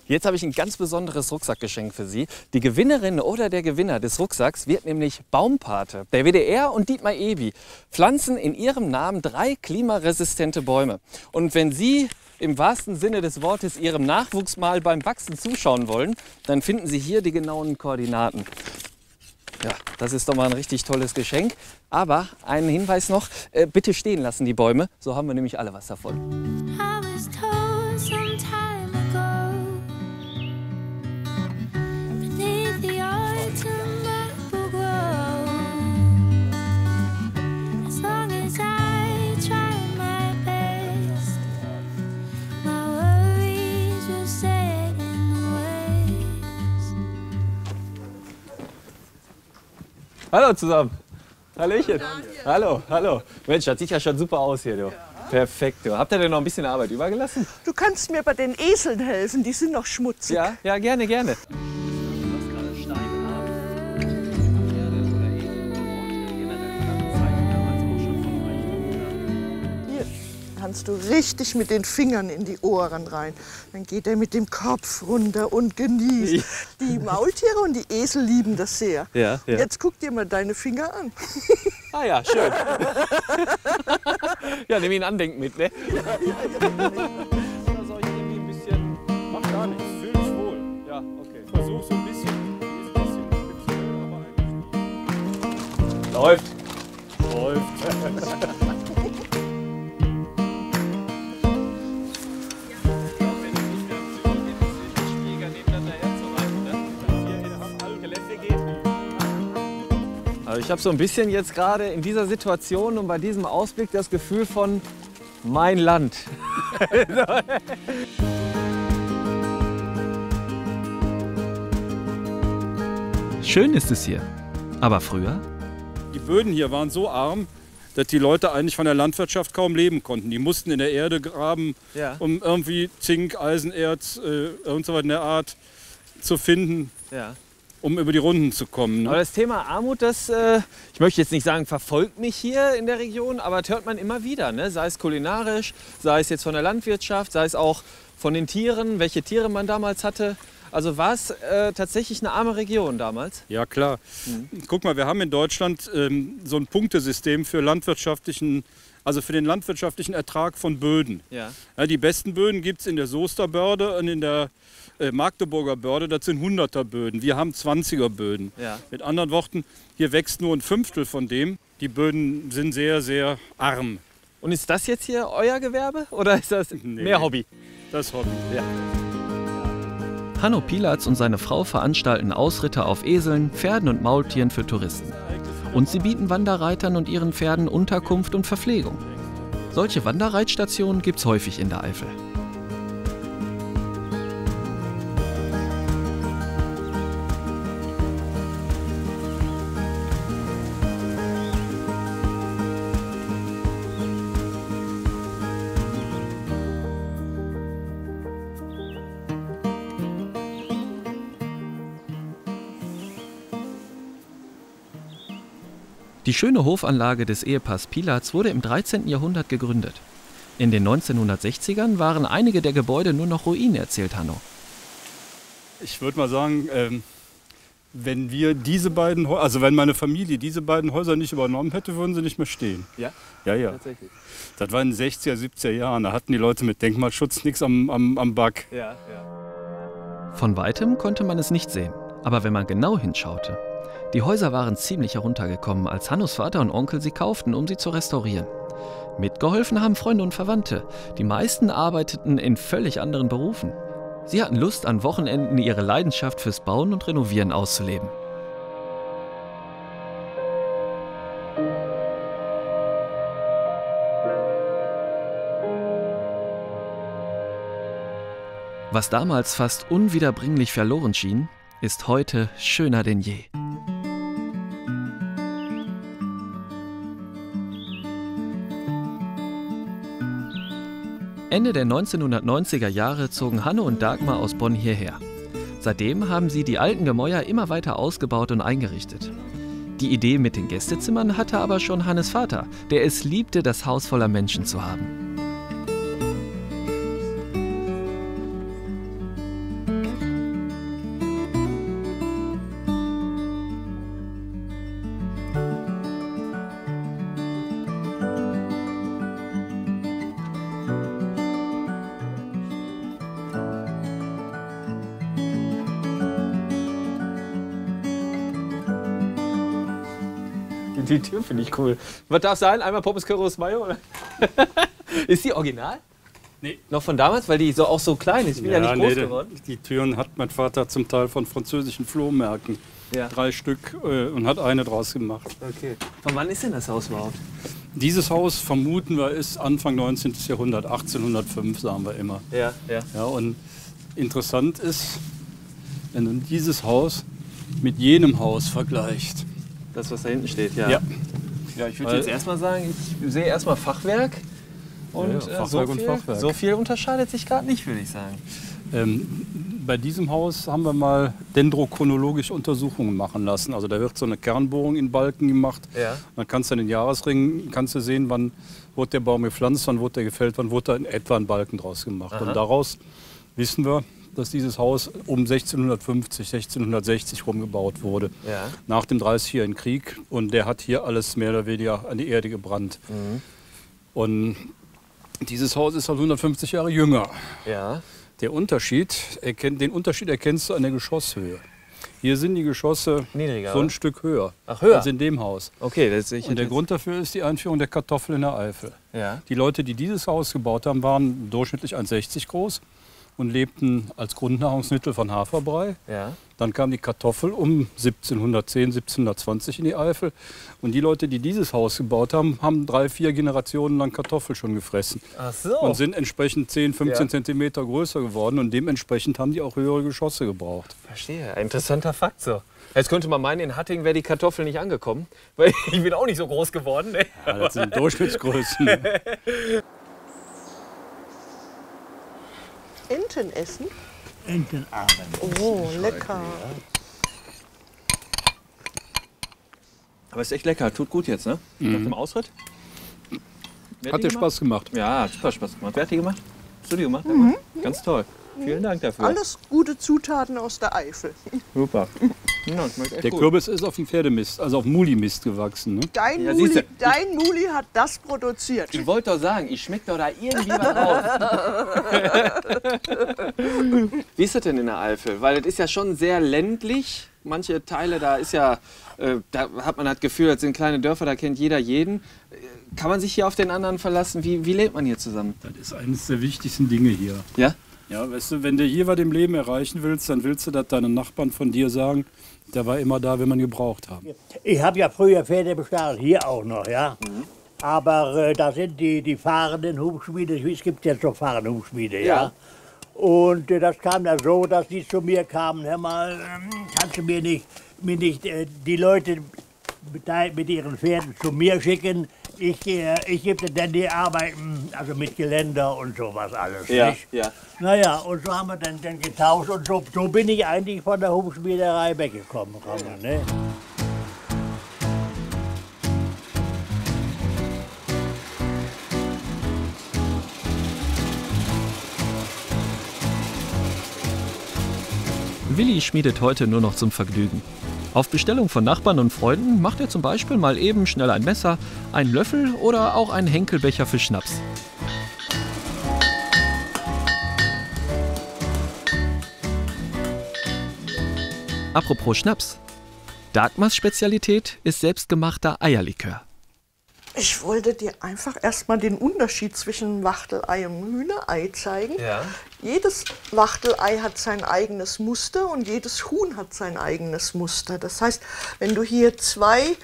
B: Jetzt habe ich ein ganz besonderes Rucksackgeschenk für Sie. Die Gewinnerin oder der Gewinner des Rucksacks wird nämlich Baumpate. Der WDR und Dietmar Ebi pflanzen in ihrem Namen 3 klimaresistente Bäume. Und wenn Sie im wahrsten Sinne des Wortes Ihrem Nachwuchs mal beim Wachsen zuschauen wollen, dann finden Sie hier die genauen Koordinaten. Ja, das ist doch mal ein richtig tolles Geschenk. Aber einen Hinweis noch, bitte stehen lassen die Bäume, so haben wir nämlich alle was davon. Hallo zusammen. Hallöchen. Hallo, hallo. Mensch, das sieht ja schon super aus hier, du. Ja. Perfekt, du. Habt ihr denn noch ein bisschen Arbeit übergelassen?
O: Du kannst mir bei den Eseln helfen, die sind noch schmutzig.
B: Ja, ja, gerne, gerne.
O: Kannst du richtig mit den Fingern in die Ohren rein. Dann geht er mit dem Kopf runter und genießt. Die Maultiere und die Esel lieben das sehr.
B: Ja, ja.
O: Jetzt guck dir mal deine Finger an.
B: Ah ja, schön. Ja, nimm ihn Andenken mit, ne?
P: Soll ich irgendwie ein bisschen... Mach gar nichts, fühl dich wohl. Ja, okay. Versuch so ein bisschen...
B: Läuft.
P: Läuft.
B: Also ich habe so ein bisschen jetzt gerade in dieser Situation und bei diesem Ausblick das Gefühl von mein Land.
A: Schön ist es hier. Aber früher?
P: Die Böden hier waren so arm, dass die Leute eigentlich von der Landwirtschaft kaum leben konnten. Die mussten in der Erde graben,
B: Ja.
P: um irgendwie Zink, Eisenerz, irgend so was in der Art zu finden,
B: Ja.
P: um über die Runden zu kommen. Ne?
B: Aber das Thema Armut, das, ich möchte jetzt nicht sagen, verfolgt mich hier in der Region, aber das hört man immer wieder. Ne? Sei es kulinarisch, sei es jetzt von der Landwirtschaft, sei es auch von den Tieren, welche Tiere man damals hatte. Also war es tatsächlich eine arme Region damals?
P: Ja, klar. Guck mal, wir haben in Deutschland so ein Punktesystem für für den landwirtschaftlichen Ertrag von Böden.
B: Ja.
P: Ja, die besten Böden gibt es in der Soester Börde und in der Magdeburger Börde. Das sind 100er Böden. Wir haben 20er Böden.
B: Ja.
P: Mit anderen Worten, hier wächst nur ein Fünftel von dem. Die Böden sind sehr, sehr arm.
B: Und ist das jetzt hier euer Gewerbe oder ist das mehr Hobby?
P: Das Hobby.
B: Ja.
A: Hanno Pilatz und seine Frau veranstalten Ausritte auf Eseln, Pferden und Maultieren für Touristen. Und sie bieten Wanderreitern und ihren Pferden Unterkunft und Verpflegung. Solche Wanderreitstationen gibt's häufig in der Eifel. Die schöne Hofanlage des Ehepaars Pilatz wurde im 13. Jahrhundert gegründet. In den 1960ern waren einige der Gebäude nur noch Ruinen, erzählt Hanno.
P: Ich würde mal sagen, wenn wir wenn meine Familie diese beiden Häuser nicht übernommen hätte, würden sie nicht mehr stehen.
B: Ja?
P: Ja, ja.
B: Tatsächlich.
P: Das war in den 60er, 70er Jahren. Da hatten die Leute mit Denkmalschutz nichts am Back.
B: Ja, ja.
A: Von weitem konnte man es nicht sehen. Aber wenn man genau hinschaute, die Häuser waren ziemlich heruntergekommen, als Hannos Vater und Onkel sie kauften, um sie zu restaurieren. Mitgeholfen haben Freunde und Verwandte. Die meisten arbeiteten in völlig anderen Berufen. Sie hatten Lust, an Wochenenden ihre Leidenschaft fürs Bauen und Renovieren auszuleben. Was damals fast unwiederbringlich verloren schien, ist heute schöner denn je. Ende der 1990er Jahre zogen Hanno und Dagmar aus Bonn hierher. Seitdem haben sie die alten Gemäuer immer weiter ausgebaut und eingerichtet. Die Idee mit den Gästezimmern hatte aber schon Hannes Vater, der es liebte, das Haus voller Menschen zu haben.
B: Die Tür finde ich cool. Was darf sein? Einmal Pommes Currywurst Mayo? Oder? Ist die original?
P: Nee.
B: Noch von damals? Weil die auch so klein ist. Ich bin ja nicht groß geworden.
P: Die Türen hat mein Vater zum Teil von französischen Flohmärkten. Ja. 3 Stück und hat eine draus gemacht.
B: Okay. Von wann ist denn das Haus überhaupt?
P: Dieses Haus, vermuten wir, ist Anfang 19. Jahrhundert, 1805 sagen wir immer.
B: Ja, ja.
P: Ja, und interessant ist, wenn du dieses Haus mit jenem Haus vergleicht.
B: Das, was da hinten steht, ja.
P: Ja,
B: ja, ich würde jetzt erstmal sagen, ich sehe erstmal Fachwerk. Und,
P: ja, Fachwerk und Fachwerk.
B: So viel unterscheidet sich gerade nicht, würde ich sagen.
P: Bei diesem Haus haben wir mal dendrochronologisch Untersuchungen machen lassen. Also da wird so eine Kernbohrung in Balken gemacht.
B: Ja.
P: Dann kannst du in den Jahresringen sehen, wann wurde der Baum gepflanzt, wann wurde der gefällt, wann wurde da in etwa ein Balken draus gemacht.
B: Aha.
P: Und daraus wissen wir, dass dieses Haus um 1650, 1660 rumgebaut wurde.
B: Ja.
P: Nach dem 30-jährigen Krieg. Und der hat hier alles mehr oder weniger an die Erde gebrannt.
B: Mhm.
P: Und dieses Haus ist halt 150 Jahre jünger.
B: Ja.
P: Den Unterschied erkennst du an der Geschosshöhe. Hier sind die Geschosse
B: niedriger,
P: so ein Stück höher,
B: Ach, höher?
P: als in dem Haus.
B: Okay, das sehe ich.
P: Und der Grund dafür ist die Einführung der Kartoffel in der Eifel.
B: Ja.
P: Die Leute, die dieses Haus gebaut haben, waren durchschnittlich 1,60 groß und lebten als Grundnahrungsmittel von Haferbrei.
B: Ja.
P: Dann kam die Kartoffel um 1710, 1720 in die Eifel. Und die Leute, die dieses Haus gebaut haben, haben 3, 4 Generationen lang Kartoffel schon gefressen.
B: Ach so.
P: Und sind entsprechend 10, 15 Zentimeter größer geworden. Und dementsprechend haben die auch höhere Geschosse gebraucht.
B: Verstehe, ein interessanter Fakt so. Jetzt könnte man meinen, in Hattingen wäre die Kartoffel nicht angekommen. Weil ich bin auch nicht so groß geworden. Ne?
P: Ja, das sind Durchschnittsgrößen.
O: Enten essen?
Q: Entenabend.
O: Oh, lecker.
B: Aber ist echt lecker, tut gut jetzt, ne? Nach dem Ausritt.
P: Hat dir Spaß gemacht?
B: Ja, hat super Spaß gemacht. Wer hat die gemacht? Hast du die gemacht? Ganz toll. Vielen Dank dafür.
O: Alles gute Zutaten aus der Eifel.
B: Super. Ja, schmeckt echt
P: Der
B: gut.
P: Kürbis ist auf dem Pferdemist, also auf Mulimist gewachsen. Ne?
O: Dein,
B: Ja,
O: Muli,
B: siehste,
O: dein Muli hat das produziert.
B: Ich wollte doch sagen, ich schmecke doch da irgendwie was raus. Wie ist das denn in der Eifel? Weil das ist ja schon sehr ländlich. Manche Teile, da ist ja, da hat man das Gefühl, das sind kleine Dörfer, da kennt jeder jeden. Kann man sich hier auf den anderen verlassen? Wie lebt man hier zusammen?
P: Das ist eines der wichtigsten Dinge hier.
B: Ja?
P: Ja, weißt du, wenn du hier was im Leben erreichen willst, dann willst du, dass deine Nachbarn von dir sagen, der war immer da, wenn man gebraucht haben.
Q: Ich habe ja früher Pferde bestattet, hier auch noch, ja. Aber da sind die fahrenden Hubschmiede, es gibt jetzt noch fahrende Hubschmiede, ja. Und das kam dann so, dass die zu mir kamen, hör mal, kannst du mir nicht die Leute mit ihren Pferden zu mir schicken? Ich gebe dir dann die Arbeiten, also mit Geländer und sowas alles, nicht?
B: Ja.
Q: Naja, und so haben wir dann getauscht und so bin ich eigentlich von der Hubschmiederei weggekommen. Ne?
A: Willi schmiedet heute nur noch zum Vergnügen. Auf Bestellung von Nachbarn und Freunden macht er zum Beispiel mal eben schnell ein Messer, einen Löffel oder auch einen Henkelbecher für Schnaps. Apropos Schnaps. Dagmars Spezialität ist selbstgemachter Eierlikör.
O: Ich wollte dir einfach erstmal den Unterschied zwischen Wachtelei und Hühnerei zeigen.
B: Ja.
O: Jedes Wachtelei hat sein eigenes Muster und jedes Huhn hat sein eigenes Muster. Das heißt, wenn du hier 2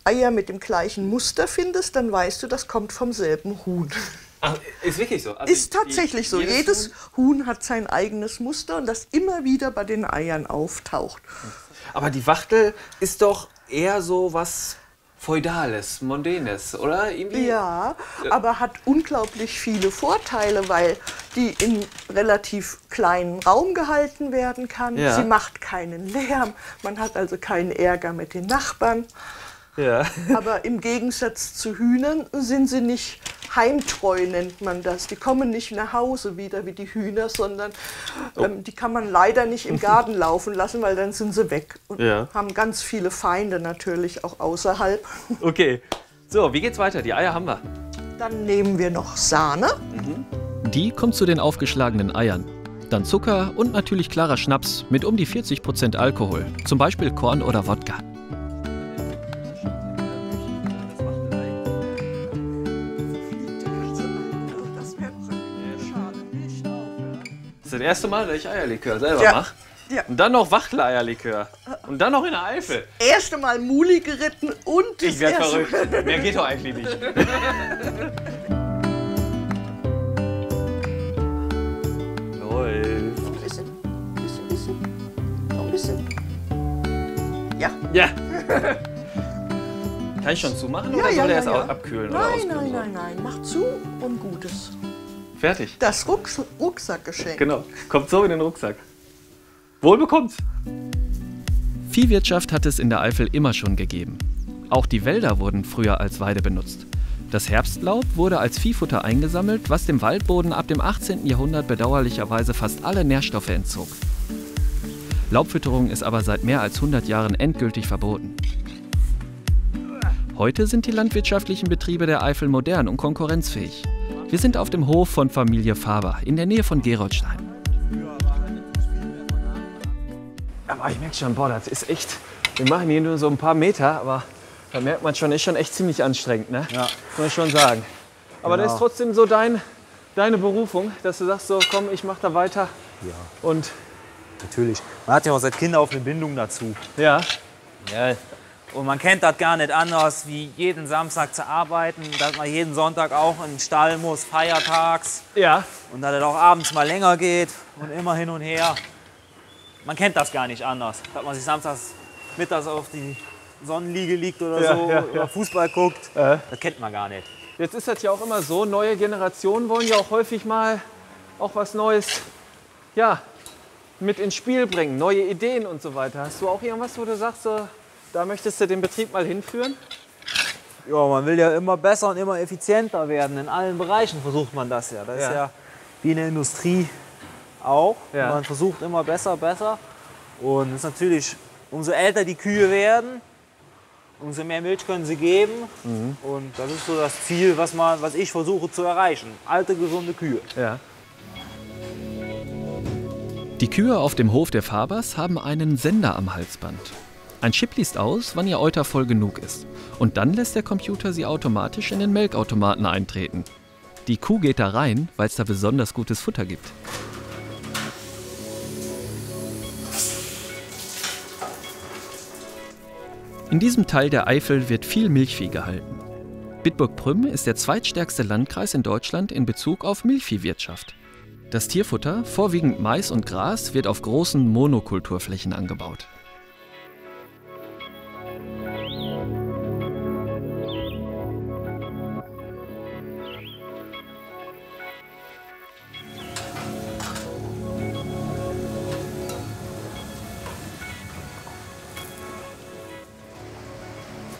O: Eier mit dem gleichen Muster findest, dann weißt du, das kommt vom selben Huhn.
B: Ach, ist wirklich so? Also
O: ist tatsächlich so. Jedes Huhn hat sein eigenes Muster und das immer wieder bei den Eiern auftaucht.
B: Aber die Wachtel ist doch eher so was Feudales, Mondänes, oder? Irgendwie?
O: Ja, aber hat unglaublich viele Vorteile, weil die in relativ kleinen Raum gehalten werden kann.
B: Ja.
O: Sie macht keinen Lärm, man hat also keinen Ärger mit den Nachbarn.
B: Ja.
O: Aber im Gegensatz zu Hühnern sind sie nicht heimtreu, nennt man das. Die kommen nicht nach Hause wieder wie die Hühner, sondern die kann man leider nicht im Garten laufen lassen, weil dann sind sie weg. Und haben ganz viele Feinde natürlich auch außerhalb.
B: Okay, so, wie geht's weiter? Die Eier haben wir.
O: Dann nehmen wir noch Sahne.
A: Die kommt zu den aufgeschlagenen Eiern. Dann Zucker und natürlich klarer Schnaps mit um die 40% Alkohol, zum Beispiel Korn oder Wodka.
B: Das ist das erste Mal, dass ich Eierlikör selber mache.
O: Ja.
B: Und dann noch Wachteleierlikör. Und dann noch in der Eifel.
O: Erste Mal Muli geritten und
B: Ich werde verrückt. Mehr geht doch eigentlich nicht. Läuft.
O: Noch ein bisschen. Ja.
B: Ja. Kann ich schon zumachen oder soll der erst abkühlen? Oder auskühlen?
O: Nein. Mach zu und Gutes.
B: Fertig.
O: Das Rucksackgeschenk.
B: Genau. Kommt so in den Rucksack. Wohl bekommt's.
A: Viehwirtschaft hat es in der Eifel immer schon gegeben. Auch die Wälder wurden früher als Weide benutzt. Das Herbstlaub wurde als Viehfutter eingesammelt, was dem Waldboden ab dem 18. Jahrhundert bedauerlicherweise fast alle Nährstoffe entzog. Laubfütterung ist aber seit mehr als 100 Jahren endgültig verboten. Heute sind die landwirtschaftlichen Betriebe der Eifel modern und konkurrenzfähig. Wir sind auf dem Hof von Familie Faber in der Nähe von Geroldstein.
B: Aber ich merke schon, boah, das ist echt, wir machen hier nur so ein paar Meter, aber da merkt man schon, ist schon echt ziemlich anstrengend, ne? Ja. Muss ich schon sagen. Aber das ist trotzdem so deine Berufung, dass du sagst, so komm, ich mach da weiter.
R: Ja.
B: Und
R: natürlich. Man hat ja auch seit Kindern auf eine Bindung dazu.
B: Ja.
R: Ja. Und man kennt das gar nicht anders, wie jeden Samstag zu arbeiten, dass man jeden Sonntag auch in den Stall muss, feiertags.
B: Ja.
R: Und dass es auch abends mal länger geht und immer hin und her. Man kennt das gar nicht anders. Dass man sich samstags mittags auf die Sonnenliege liegt oder so, oder Fußball guckt, das kennt man gar nicht.
B: Jetzt ist das ja auch immer so, neue Generationen wollen ja auch häufig mal auch was Neues mit ins Spiel bringen, neue Ideen und so weiter. Hast du auch irgendwas, wo du sagst, so, da möchtest du den Betrieb mal hinführen?
R: Ja, man will ja immer besser und immer effizienter werden. In allen Bereichen versucht man das ja. Das ist ja wie in der Industrie auch. Ja. Man versucht immer besser. Und es ist natürlich, umso älter die Kühe werden, umso mehr Milch können sie geben. Mhm. Und das ist so das Ziel, was ich versuche zu erreichen. Alte, gesunde Kühe.
B: Ja.
A: Die Kühe auf dem Hof der Fabers haben einen Sender am Halsband. Ein Chip liest aus, wann ihr Euter voll genug ist. Und dann lässt der Computer sie automatisch in den Melkautomaten eintreten. Die Kuh geht da rein, weil es da besonders gutes Futter gibt. In diesem Teil der Eifel wird viel Milchvieh gehalten. Bitburg-Prüm ist der zweitstärkste Landkreis in Deutschland in Bezug auf Milchviehwirtschaft. Das Tierfutter, vorwiegend Mais und Gras, wird auf großen Monokulturflächen angebaut.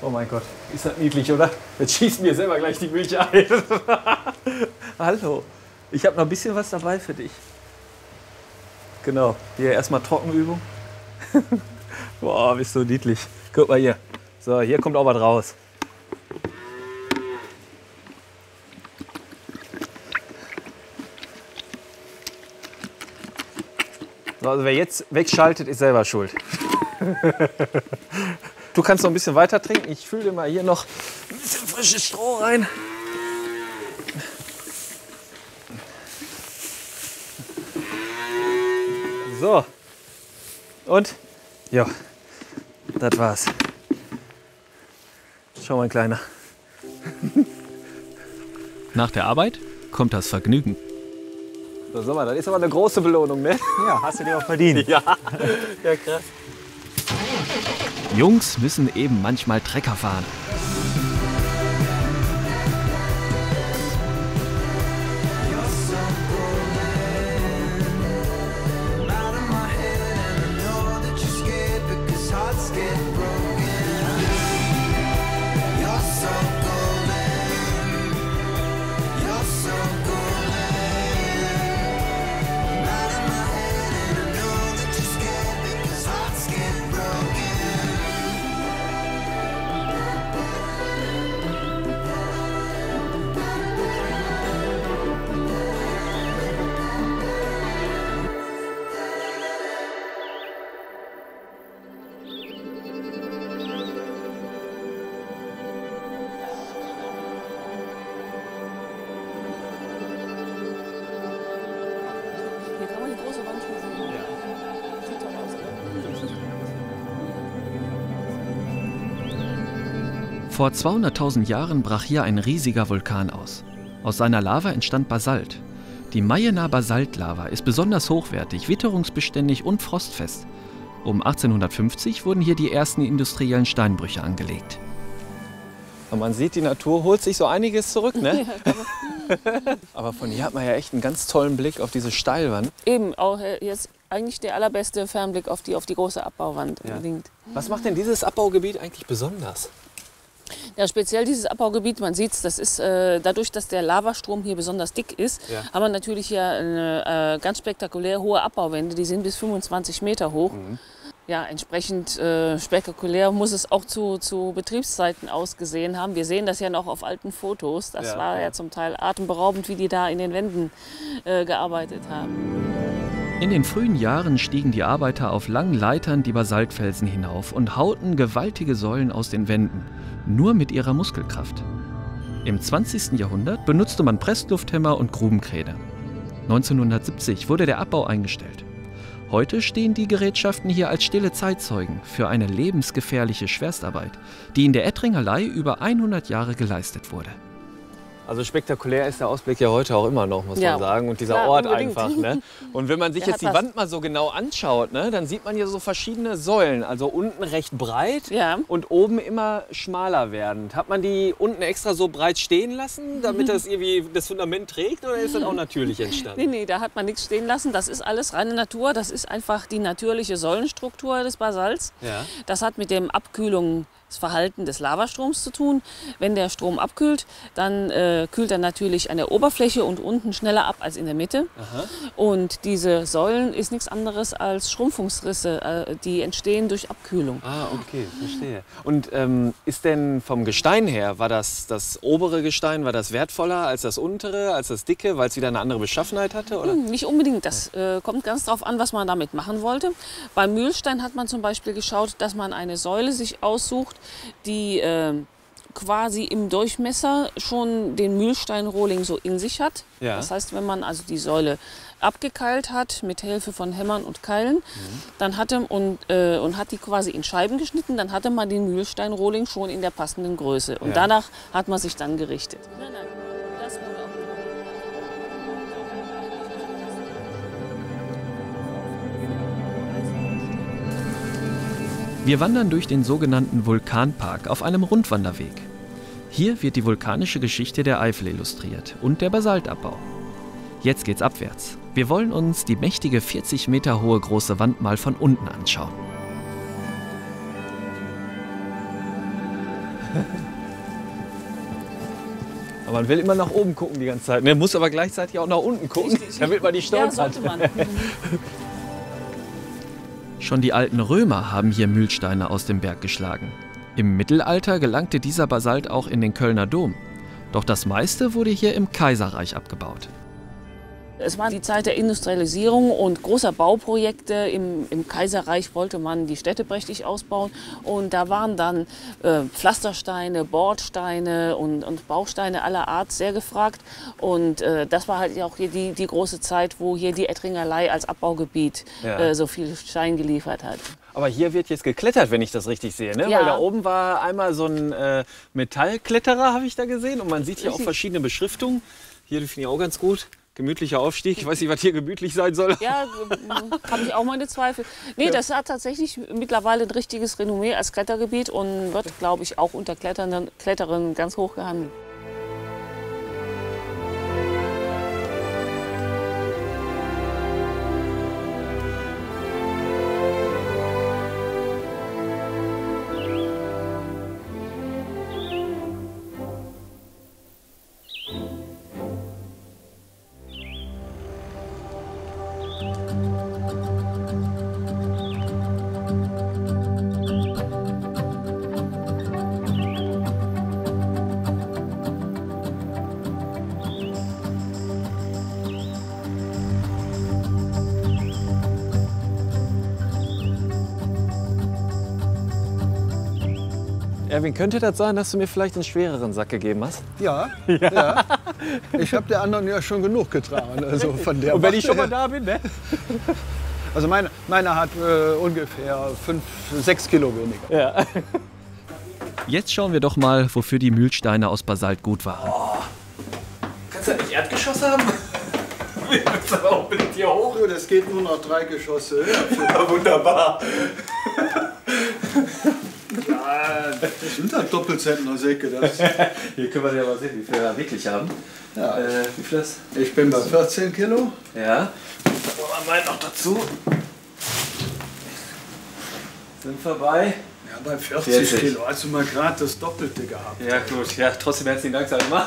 B: Oh mein Gott, ist das niedlich, oder? Jetzt schießt mir selber gleich die Milch ein. Hallo, ich habe noch ein bisschen was dabei für dich. Genau, hier erstmal Trockenübung. Boah, bist du niedlich. Guck mal hier. So, hier kommt auch was raus. So, also wer jetzt wegschaltet, ist selber schuld. Du kannst noch ein bisschen weiter trinken. Ich fülle dir mal hier noch ein bisschen frisches Stroh rein. So. Und? Ja, das war's. Schau mal, Kleiner.
A: Nach der Arbeit kommt das Vergnügen.
B: So, sag mal, das ist aber eine große Belohnung, ne?
R: Ja, hast du dir auch verdient.
B: Ja, ja krass.
A: Jungs müssen eben manchmal Trecker fahren. Vor 200.000 Jahren brach hier ein riesiger Vulkan aus. Aus seiner Lava entstand Basalt. Die Mayener Basaltlava ist besonders hochwertig, witterungsbeständig und frostfest. Um 1850 wurden hier die ersten industriellen Steinbrüche angelegt.
B: Und man sieht, die Natur holt sich so einiges zurück, ne? Aber von hier hat man ja echt einen ganz tollen Blick auf diese Steilwand.
S: Eben, auch jetzt eigentlich der allerbeste Fernblick auf die große Abbauwand.
B: Ja. Was macht denn dieses Abbaugebiet eigentlich besonders?
S: Ja, speziell dieses Abbaugebiet, man sieht es, das ist dadurch, dass der Lavastrom hier besonders dick ist, haben wir natürlich hier eine ganz spektakulär hohe Abbauwände, die sind bis 25 Meter hoch. Mhm. Ja, entsprechend spektakulär muss es auch zu Betriebszeiten ausgesehen haben. Wir sehen das ja noch auf alten Fotos. Das war ja zum Teil atemberaubend, wie die da in den Wänden gearbeitet haben.
A: In den frühen Jahren stiegen die Arbeiter auf langen Leitern die Basaltfelsen hinauf und hauten gewaltige Säulen aus den Wänden, nur mit ihrer Muskelkraft. Im 20. Jahrhundert benutzte man Presslufthämmer und Grubenkräne. 1970 wurde der Abbau eingestellt. Heute stehen die Gerätschaften hier als stille Zeitzeugen für eine lebensgefährliche Schwerstarbeit, die in der Ettringerlei über 100 Jahre geleistet wurde.
B: Also spektakulär ist der Ausblick ja heute auch immer noch, muss man sagen. Und dieser Ort einfach. Ne? Und wenn man sich jetzt die Wand mal so genau anschaut, ne, dann sieht man hier so verschiedene Säulen. Also unten recht breit und oben immer schmaler werdend. Hat man die unten extra so breit stehen lassen, damit das irgendwie das Fundament trägt? Oder ist das auch natürlich entstanden?
S: Nee, da hat man nichts stehen lassen. Das ist alles reine Natur. Das ist einfach die natürliche Säulenstruktur des Basalts. Ja. Das hat mit dem Abkühlungsverhalten des Lavastroms zu tun. Wenn der Strom abkühlt, dann kühlt er natürlich an der Oberfläche und unten schneller ab als in der Mitte. Aha. Und diese Säulen ist nichts anderes als Schrumpfungsrisse, die entstehen durch Abkühlung.
B: Ah, okay, verstehe. Und ist denn vom Gestein her, war das obere Gestein, war das wertvoller als das untere, als das dicke, weil es wieder eine andere Beschaffenheit hatte? Oder?
S: Nicht unbedingt. Das kommt ganz drauf an, was man damit machen wollte. Beim Mühlstein hat man zum Beispiel geschaut, dass man eine Säule sich aussucht, die quasi im Durchmesser schon den Mühlsteinrohling so in sich hat. Ja. Das heißt, wenn man also die Säule abgekeilt hat mit Hilfe von Hämmern und Keilen, dann und hat die quasi in Scheiben geschnitten, dann hatte man den Mühlsteinrohling schon in der passenden Größe. Und danach hat man sich dann gerichtet.
A: Wir wandern durch den sogenannten Vulkanpark auf einem Rundwanderweg. Hier wird die vulkanische Geschichte der Eifel illustriert und der Basaltabbau. Jetzt geht's abwärts. Wir wollen uns die mächtige 40 Meter hohe große Wand mal von unten anschauen.
B: Aber man will immer nach oben gucken die ganze Zeit. Man muss aber gleichzeitig auch nach unten gucken, damit man die Stolz hat.
A: Schon die alten Römer haben hier Mühlsteine aus dem Berg geschlagen. Im Mittelalter gelangte dieser Basalt auch in den Kölner Dom. Doch das meiste wurde hier im Kaiserreich abgebaut.
S: Es war die Zeit der Industrialisierung und großer Bauprojekte. Im Kaiserreich wollte man die Städte prächtig ausbauen. Und da waren dann Pflastersteine, Bordsteine und Bausteine aller Art sehr gefragt. Und das war halt auch hier die große Zeit, wo hier die Ettringerlei als Abbaugebiet so viel Stein geliefert hat.
B: Aber hier wird jetzt geklettert, wenn ich das richtig sehe, ne?
S: Ja.
B: Weil da oben war einmal so ein Metallkletterer, habe ich da gesehen. Und man sieht hier auch verschiedene Beschriftungen. Hier finde ich auch ganz gut. Gemütlicher Aufstieg. Ich weiß nicht, was hier gemütlich sein soll.
S: Ja, habe ich auch meine Zweifel. Nee, das hat tatsächlich mittlerweile ein richtiges Renommee als Klettergebiet und wird, glaube ich, auch unter Kletterern ganz hoch gehandelt.
B: Erwin, könnte das sein, dass du mir vielleicht einen schwereren Sack gegeben hast?
D: Ja, ja. Ich habe der anderen ja schon genug getragen. Also von der
B: Und wenn ich schon mal da bin, ne?
D: Also meine hat ungefähr 5-6 Kilo weniger.
B: Ja.
A: Jetzt schauen wir doch mal, wofür die Mühlsteine aus Basalt gut waren.
B: Oh. Kannst du nicht Erdgeschoss haben? Wir müssen aber auch mit hier hoch.
D: So, das geht nur noch 3 Geschosse.
B: Ja, wunderbar.
D: Ja, das sind halt Doppelzentner-Säcke.
B: Hier können wir ja mal sehen, wie viel wir da wirklich haben.
D: Ja.
B: Wie viel das?
D: Ich bin bei 14 Kilo.
B: Ja. Dann mal noch dazu. Sind wir bei?
D: Ja, bei 40 Kilo. Hast du mal gerade das Doppelte gehabt.
B: Ja, gut. Ja, trotzdem herzlichen Dank, sag ich mal.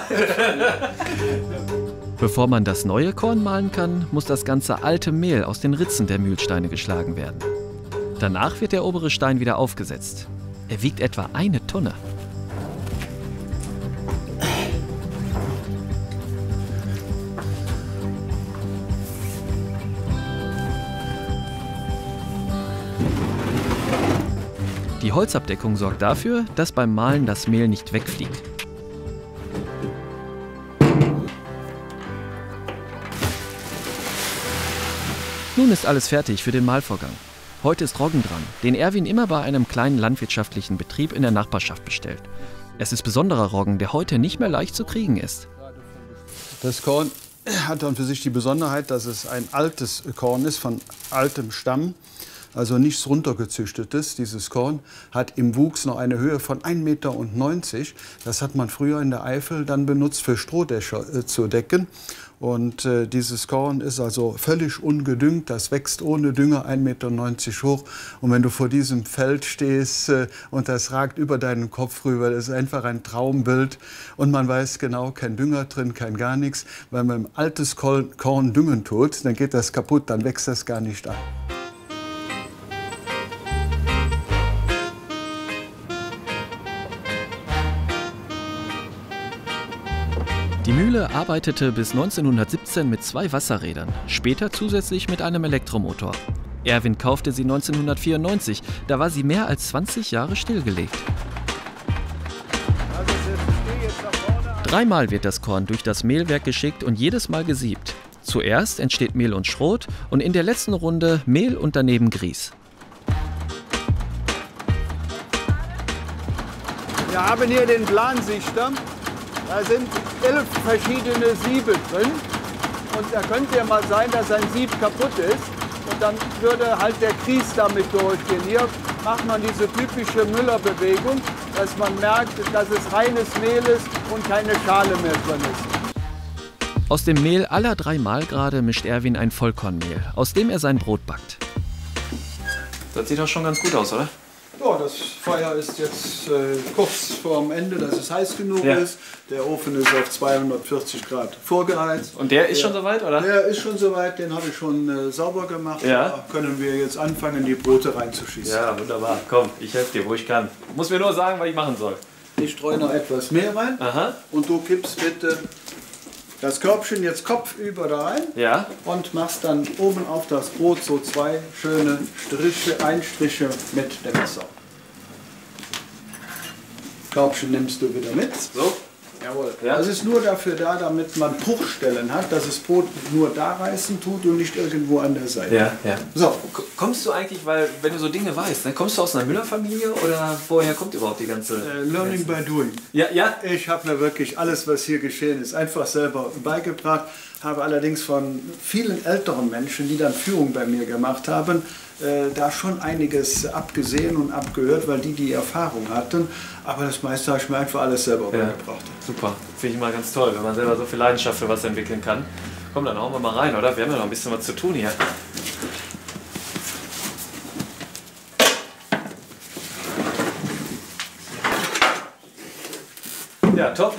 A: Bevor man das neue Korn mahlen kann, muss das ganze alte Mehl aus den Ritzen der Mühlsteine geschlagen werden. Danach wird der obere Stein wieder aufgesetzt. Er wiegt etwa 1 Tonne. Die Holzabdeckung sorgt dafür, dass beim Mahlen das Mehl nicht wegfliegt. Nun ist alles fertig für den Mahlvorgang. Heute ist Roggen dran, den Erwin immer bei einem kleinen landwirtschaftlichen Betrieb in der Nachbarschaft bestellt. Es ist besonderer Roggen, der heute nicht mehr leicht zu kriegen ist.
H: Das Korn hat dann für sich die Besonderheit, dass es ein altes Korn ist, von altem Stamm. Also nichts runtergezüchtetes. Dieses Korn hat im Wuchs noch eine Höhe von 1,90 Meter. Das hat man früher in der Eifel dann benutzt, für Strohdächer zu decken. Und dieses Korn ist also völlig ungedüngt. Das wächst ohne Dünger 1,90 Meter hoch. Und wenn du vor diesem Feld stehst und das ragt über deinen Kopf rüber, das ist einfach ein Traumbild. Und man weiß genau, kein Dünger drin, kein gar nichts. Wenn man altes Korn düngen tut, dann geht das kaputt, dann wächst das gar nicht an.
A: Die Mühle arbeitete bis 1917 mit 2 Wasserrädern, später zusätzlich mit einem Elektromotor. Erwin kaufte sie 1994, da war sie mehr als 20 Jahre stillgelegt. 3-mal wird das Korn durch das Mehlwerk geschickt und jedes Mal gesiebt. Zuerst entsteht Mehl und Schrot und in der letzten Runde Mehl und daneben Grieß.
H: Wir haben hier den Plansichter. Da sind 11 verschiedene Siebe drin. Und da könnte ja mal sein, dass ein Sieb kaputt ist. Und dann würde halt der Grieß damit durchgehen. Hier macht man diese typische Müller-Bewegung, dass man merkt, dass es reines Mehl ist und keine Schale mehr drin ist.
A: Aus dem Mehl aller 3 Mahlgrade mischt Erwin ein Vollkornmehl, aus dem er sein Brot backt.
B: Das sieht doch schon ganz gut aus, oder?
H: Ja, das Feuer ist jetzt kurz vorm Ende, dass es heiß genug ist. Der Ofen ist auf 240 Grad vorgeheizt.
B: Und der ist schon soweit, oder?
H: Der ist schon soweit, den habe ich schon sauber gemacht.
B: Ja.
H: Da können wir jetzt anfangen, die Brote reinzuschießen.
B: Ja, wunderbar. Komm, ich helfe dir, wo ich kann. Du musst mir nur sagen, was ich machen soll.
H: Ich streue noch etwas Mehl rein.
B: Aha.
H: Und du kippst bitte das Körbchen jetzt kopfüber da rein.
B: Ja.
H: Und machst dann oben auf das Brot so 2 schöne Einstriche mit dem Messer. Körbchen nimmst du wieder mit.
B: So.
H: Jawohl.
B: Ja.
H: Das ist nur dafür da, damit man Bruchstellen hat, dass das Brot nur da reißen tut und nicht irgendwo an der Seite.
B: Ja, ja.
H: So.
B: Kommst du eigentlich, weil wenn du so Dinge weißt, ne, kommst du aus einer Müllerfamilie oder woher kommt überhaupt die ganze...
H: Learning by doing.
B: Ja, ja.
H: Ich habe mir wirklich alles, was hier geschehen ist, einfach selber beigebracht. Habe allerdings von vielen älteren Menschen, die dann Führung bei mir gemacht haben, da schon einiges abgesehen und abgehört, weil die Erfahrung hatten. Aber das meiste habe ich mir einfach alles selber beigebracht.
B: Super, finde ich mal ganz toll, wenn man selber so viel Leidenschaft für was entwickeln kann. Komm, dann hauen wir mal rein, oder? Wir haben ja noch ein bisschen was zu tun hier. Ja, top.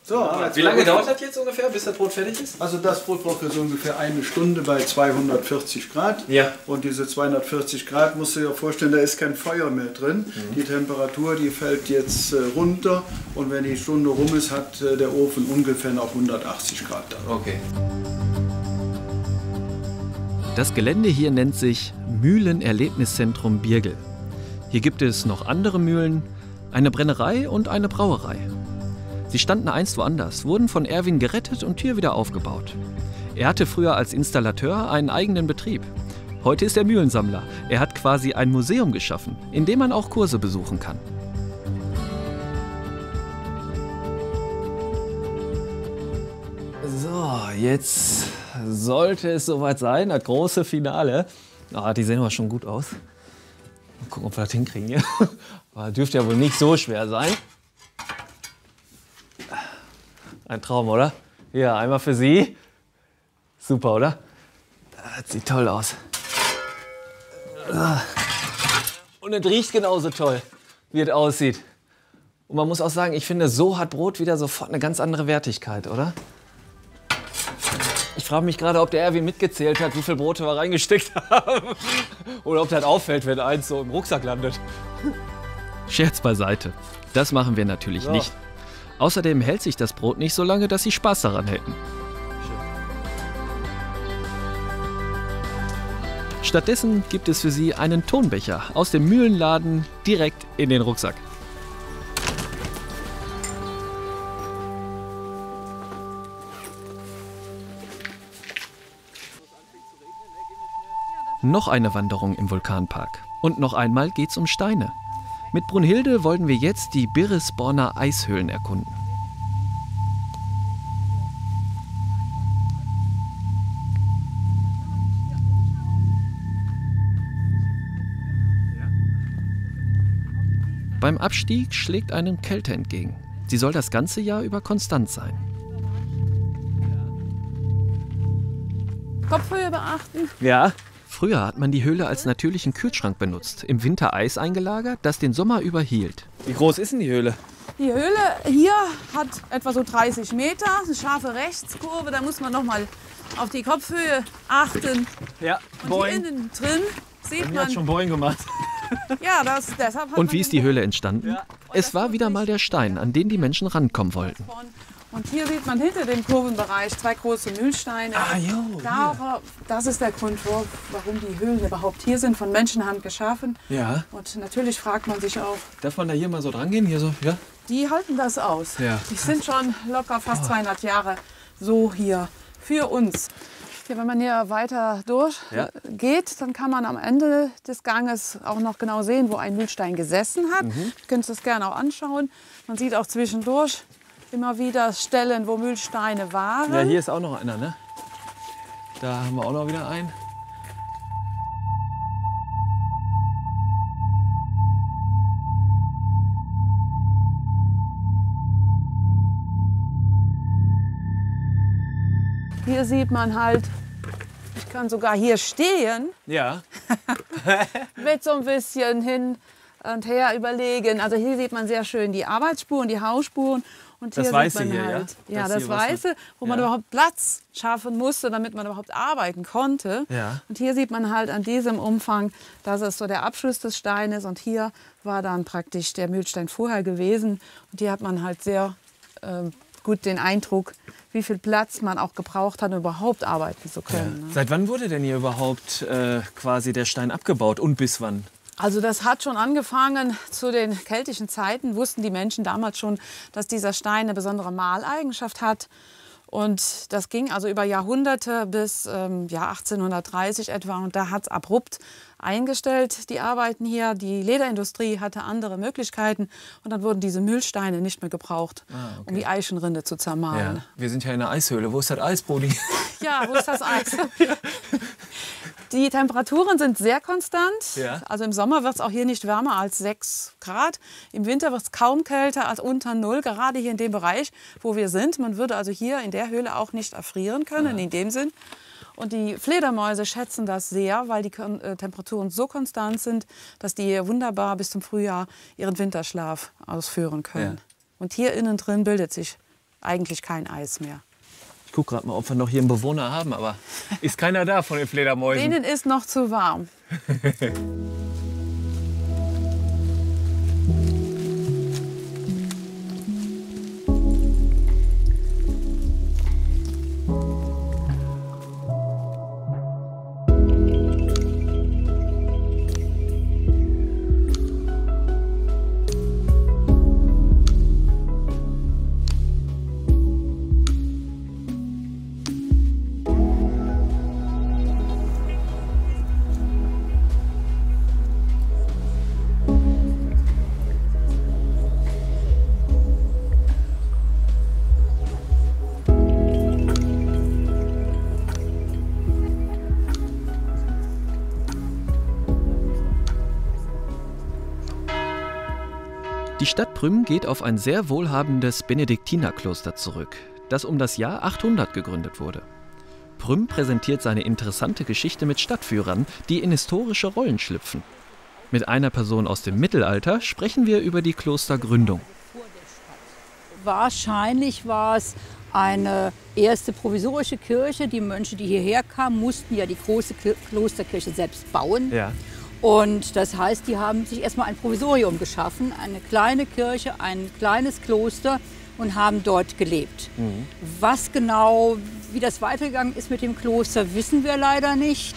H: So,
B: wie lange dauert das jetzt ungefähr, bis das Brot fertig ist?
H: Also das Brot braucht so ungefähr 1 Stunde bei 240 Grad.
B: Ja.
H: Und diese 240 Grad musst du dir vorstellen, da ist kein Feuer mehr drin. Die Temperatur, die fällt jetzt runter. Und wenn die Stunde rum ist, hat der Ofen ungefähr noch 180 Grad da.
B: Okay.
A: Das Gelände hier nennt sich Mühlenerlebniszentrum Birgel. Hier gibt es noch andere Mühlen, eine Brennerei und eine Brauerei. Sie standen einst woanders, wurden von Erwin gerettet und hier wieder aufgebaut. Er hatte früher als Installateur einen eigenen Betrieb. Heute ist er Mühlensammler. Er hat quasi ein Museum geschaffen, in dem man auch Kurse besuchen kann.
B: So, jetzt sollte es soweit sein, das große Finale. Ah, die sehen aber schon gut aus. Mal gucken, ob wir das hinkriegen hier. Aber dürfte ja wohl nicht so schwer sein. Ein Traum, oder? Hier, einmal für Sie. Super, oder? Das sieht toll aus. Und es riecht genauso toll, wie es aussieht. Und man muss auch sagen, ich finde, so hat Brot wieder sofort eine ganz andere Wertigkeit, oder? Ich frage mich gerade, ob der Erwin mitgezählt hat, wie viel Brote wir reingesteckt haben. Oder ob das auffällt, wenn eins so im Rucksack landet.
A: Scherz beiseite. Das machen wir natürlich
B: So.
A: nicht. Außerdem hält sich das Brot nicht so lange, dass Sie Spaß daran hätten. Stattdessen gibt es für sie einen Tonbecher aus dem Mühlenladen direkt in den Rucksack. Noch eine Wanderung im Vulkanpark. Und noch einmal geht's um Steine. Mit Brunhilde wollten wir jetzt die Birresborner Eishöhlen erkunden. Beim Abstieg schlägt einem Kälte entgegen. Sie soll das ganze Jahr über konstant sein.
T: Kopfhöhe beachten.
A: Ja. Früher hat man die Höhle als natürlichen Kühlschrank benutzt, im Winter Eis eingelagert, das den Sommer über hielt. Wie groß ist denn die Höhle?
T: Die Höhle hier hat etwa so 30 Meter, eine scharfe Rechtskurve, da muss man noch mal auf die Kopfhöhe achten.
A: Ja,
T: und hier innen drin sieht man...
A: hat schon Boing gemacht.
T: Ja, deshalb hat
A: Und wie ist die Höhle entstanden? Ja. Es war wieder mal der Stein, an den die Menschen rankommen wollten.
T: Und hier sieht man hinter dem Kurvenbereich 2 große Mühlsteine. Das ist der Grund, warum die Höhlen überhaupt hier sind, von Menschenhand geschaffen.
A: Ja.
T: Und natürlich fragt man sich auch...
A: Darf man da hier mal so dran gehen? Hier so, ja?
T: Die halten das aus.
A: Ja.
T: Die sind schon locker fast 200 Jahre so hier für uns. Ja, wenn man hier weiter durchgeht, dann kann man am Ende des Ganges auch noch genau sehen, wo ein Mühlstein gesessen hat. Ihr könnt das gerne auch anschauen. Man sieht auch zwischendurch immer wieder Stellen, wo Mühlsteine waren.
A: Ja, hier ist auch noch einer, ne? Da haben wir auch noch wieder einen.
T: Hier sieht man halt, ich kann sogar hier stehen.
A: Ja.
T: Mit so ein bisschen hin und her überlegen. Also hier sieht man sehr schön die Arbeitsspuren, die Hausspuren. Und hier
A: das Weiße
T: sieht man
A: hier,
T: halt,
A: ja?
T: Ja, das Weiße, wo man überhaupt Platz schaffen musste, damit man überhaupt arbeiten konnte.
A: Ja.
T: Und hier sieht man halt an diesem Umfang, dass es so der Abschluss des Steines. Und hier war dann praktisch der Mühlstein vorher gewesen. Und hier hat man halt sehr gut den Eindruck, wie viel Platz man auch gebraucht hat, um überhaupt arbeiten zu können.
A: Ja. Seit wann wurde denn hier überhaupt quasi der Stein abgebaut und bis wann?
T: Also das hat schon angefangen zu den keltischen Zeiten, wussten die Menschen damals schon, dass dieser Stein eine besondere Mahleigenschaft hat. Und das ging also über Jahrhunderte bis 1830 etwa. Und da hat es abrupt eingestellt, die Arbeiten hier. Die Lederindustrie hatte andere Möglichkeiten. Und dann wurden diese Mühlsteine nicht mehr gebraucht, um die Eichenrinde zu zermahlen.
A: Ja. Wir sind ja in der Eishöhle. Wo ist das Eis, Brudi?
T: Ja, wo ist das Eis? Die Temperaturen sind sehr konstant. Ja. Also im Sommer wird es auch hier nicht wärmer als 6 Grad. Im Winter wird es kaum kälter als unter 0, gerade hier in dem Bereich, wo wir sind. Man würde also hier in der Höhle auch nicht erfrieren können, in dem Sinn. Und die Fledermäuse schätzen das sehr, weil die Temperaturen so konstant sind, dass die hier wunderbar bis zum Frühjahr ihren Winterschlaf ausführen können. Ja. Und hier innen drin bildet sich eigentlich kein Eis mehr.
A: Ich gucke gerade mal, ob wir noch hier einen Bewohner haben, aber ist keiner da von den Fledermäusen.
T: Denen ist noch zu warm.
A: Die Stadt Prüm geht auf ein sehr wohlhabendes Benediktinerkloster zurück, das um das Jahr 800 gegründet wurde. Prüm präsentiert seine interessante Geschichte mit Stadtführern, die in historische Rollen schlüpfen. Mit einer Person aus dem Mittelalter sprechen wir über die Klostergründung.
U: Wahrscheinlich war es eine erste provisorische Kirche. Die Mönche, die hierher kamen, mussten ja die große Klosterkirche selbst bauen.
A: Ja.
U: Und das heißt, die haben sich erstmal ein Provisorium geschaffen, eine kleine Kirche, ein kleines Kloster und haben dort gelebt. Was genau, wie das weitergegangen ist mit dem Kloster, wissen wir leider nicht.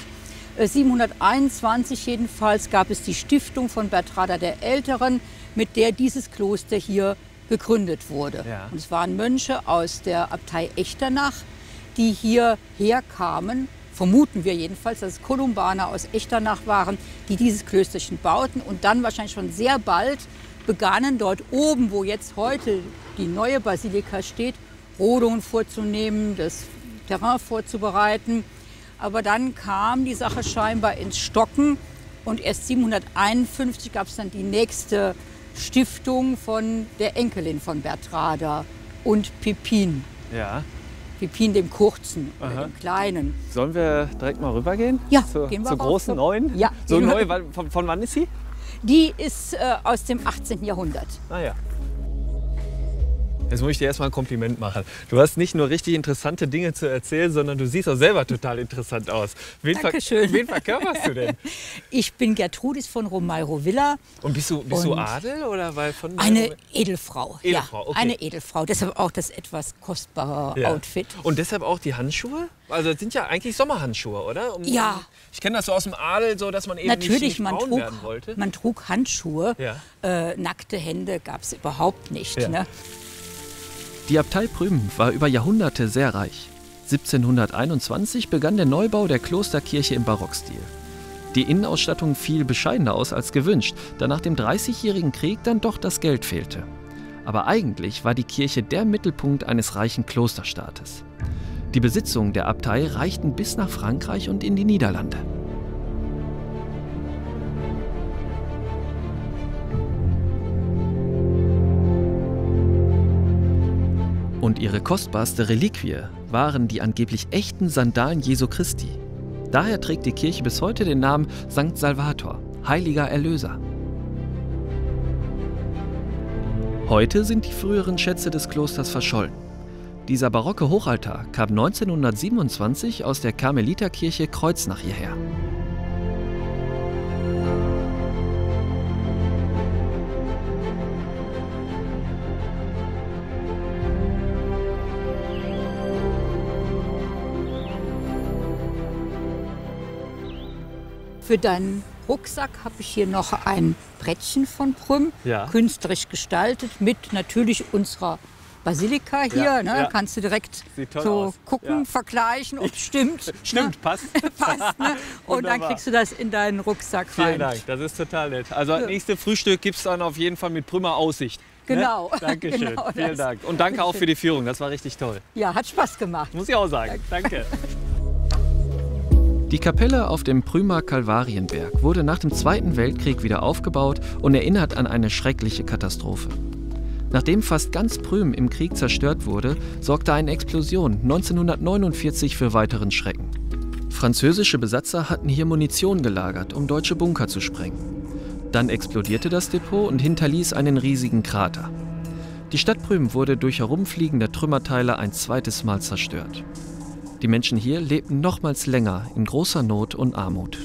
U: 721 jedenfalls gab es die Stiftung von Bertrada der Älteren, mit der dieses Kloster hier gegründet wurde.
B: Ja.
U: Und es waren Mönche aus der Abtei Echternach, die hierher kamen, vermuten wir jedenfalls, dass es Kolumbaner aus Echternach waren, die dieses Klösterchen bauten und dann wahrscheinlich schon sehr bald begannen, dort oben, wo jetzt heute die neue Basilika steht, Rodungen vorzunehmen, das Terrain vorzubereiten. Aber dann kam die Sache scheinbar ins Stocken und erst 751 gab es dann die nächste Stiftung von der Enkelin von Bertrada und Pipin.
B: Ja.
U: Pipin dem Kurzen, oder dem Kleinen.
B: Sollen wir direkt mal rübergehen?
U: Ja,
B: gehen wir zur
U: raus.
B: großen neuen?
U: Ja.
B: So neu, von wann ist sie?
U: Die ist aus dem 18. Jahrhundert.
B: Ah ja. Jetzt muss ich dir erstmal ein Kompliment machen. Du hast nicht nur richtig interessante Dinge zu erzählen, sondern du siehst auch selber total interessant aus.
U: Dankeschön.
B: Wen verkörperst du denn?
U: Ich bin Gertrudis von Romeiro-Villa.
B: Und bist du Adel oder weil von
U: eine Edelfrau?
B: Edelfrau,
U: ja,
B: okay.
U: Eine Edelfrau. Deshalb auch das etwas kostbare Outfit.
B: Und deshalb auch die Handschuhe? Also das sind ja eigentlich Sommerhandschuhe, oder?
U: Ja.
B: Ich kenne das so aus dem Adel, so dass man eben nicht braun werden wollte.
U: Man trug Handschuhe.
B: Ja.
U: Nackte Hände gab es überhaupt nicht.
B: Ja.
U: Ne?
A: Die Abtei Prüm war über Jahrhunderte sehr reich. 1721 begann der Neubau der Klosterkirche im Barockstil. Die Innenausstattung fiel bescheidener aus als gewünscht, da nach dem Dreißigjährigen Krieg dann doch das Geld fehlte. Aber eigentlich war die Kirche der Mittelpunkt eines reichen Klosterstaates. Die Besitzungen der Abtei reichten bis nach Frankreich und in die Niederlande. Und ihre kostbarste Reliquie waren die angeblich echten Sandalen Jesu Christi. Daher trägt die Kirche bis heute den Namen St. Salvator, heiliger Erlöser. Heute sind die früheren Schätze des Klosters verschollen. Dieser barocke Hochaltar kam 1927 aus der Karmeliterkirche Kreuznach hierher.
U: Für deinen Rucksack habe ich hier noch ein Brettchen von Prüm, künstlerisch gestaltet, mit natürlich unserer Basilika hier.
B: Ja,
U: ne? Kannst du direkt so
B: aus.
U: gucken, vergleichen, ob es stimmt.
B: Stimmt,
U: ne?
B: passt.
U: Passt, ne? Und dann kriegst du das in deinen Rucksack rein.
B: Vielen Dank, das ist total nett. Also das nächste Frühstück gibt es dann auf jeden Fall mit Prümer Aussicht.
U: Genau.
B: Ne? Dankeschön,
U: Genau
B: vielen Dank. Und danke auch für die Führung, das war richtig toll.
U: Ja, hat Spaß gemacht.
B: Muss ich auch sagen, danke.
A: Die Kapelle auf dem Prümer Kalvarienberg wurde nach dem Zweiten Weltkrieg wieder aufgebaut und erinnert an eine schreckliche Katastrophe. Nachdem fast ganz Prüm im Krieg zerstört wurde, sorgte eine Explosion 1949 für weiteren Schrecken. Französische Besatzer hatten hier Munition gelagert, um deutsche Bunker zu sprengen. Dann explodierte das Depot und hinterließ einen riesigen Krater. Die Stadt Prüm wurde durch herumfliegende Trümmerteile ein zweites Mal zerstört. Die Menschen hier lebten nochmals länger in großer Not und Armut.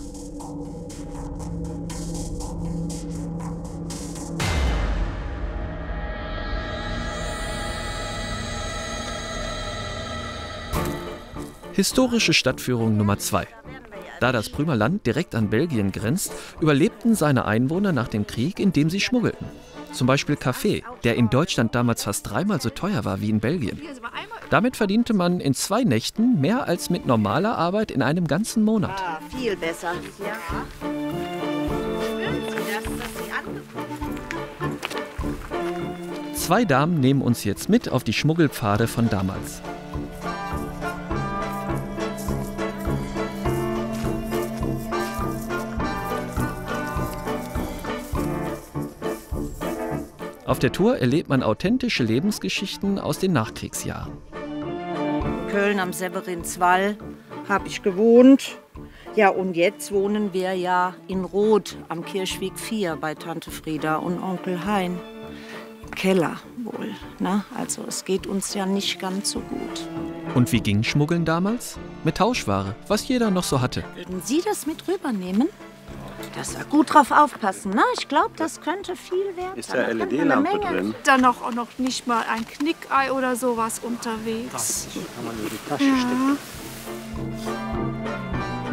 A: Historische Stadtführung Nummer 2. Da das Prümer Land direkt an Belgien grenzt, überlebten seine Einwohner nach dem Krieg, indem sie schmuggelten. Zum Beispiel Kaffee, der in Deutschland damals fast 3-mal so teuer war wie in Belgien. Damit verdiente man in 2 Nächten mehr als mit normaler Arbeit in einem ganzen Monat.
C: Ah, viel besser. Ja. Spüren Sie das, dass Sie angekommen
A: 2 Damen nehmen uns jetzt mit auf die Schmuggelpfade von damals. Auf der Tour erlebt man authentische Lebensgeschichten aus den Nachkriegsjahren.
C: Köln am Severinswall habe ich gewohnt. Ja, und jetzt wohnen wir ja in Roth am Kirchweg 4 bei Tante Frieda und Onkel Hein. Im Keller wohl. Ne? Also es geht uns ja nicht ganz so gut.
A: Und wie ging Schmuggeln damals? Mit Tauschware, was jeder noch so hatte.
C: Würden Sie das mit rübernehmen? Das war gut drauf aufpassen. Ne? Ich glaube, das könnte viel wert sein.
J: Ist da LED-Lampe drin?
V: Dann auch noch nicht mal ein Knickei oder sowas unterwegs.
J: Kann man in die Tasche stecken.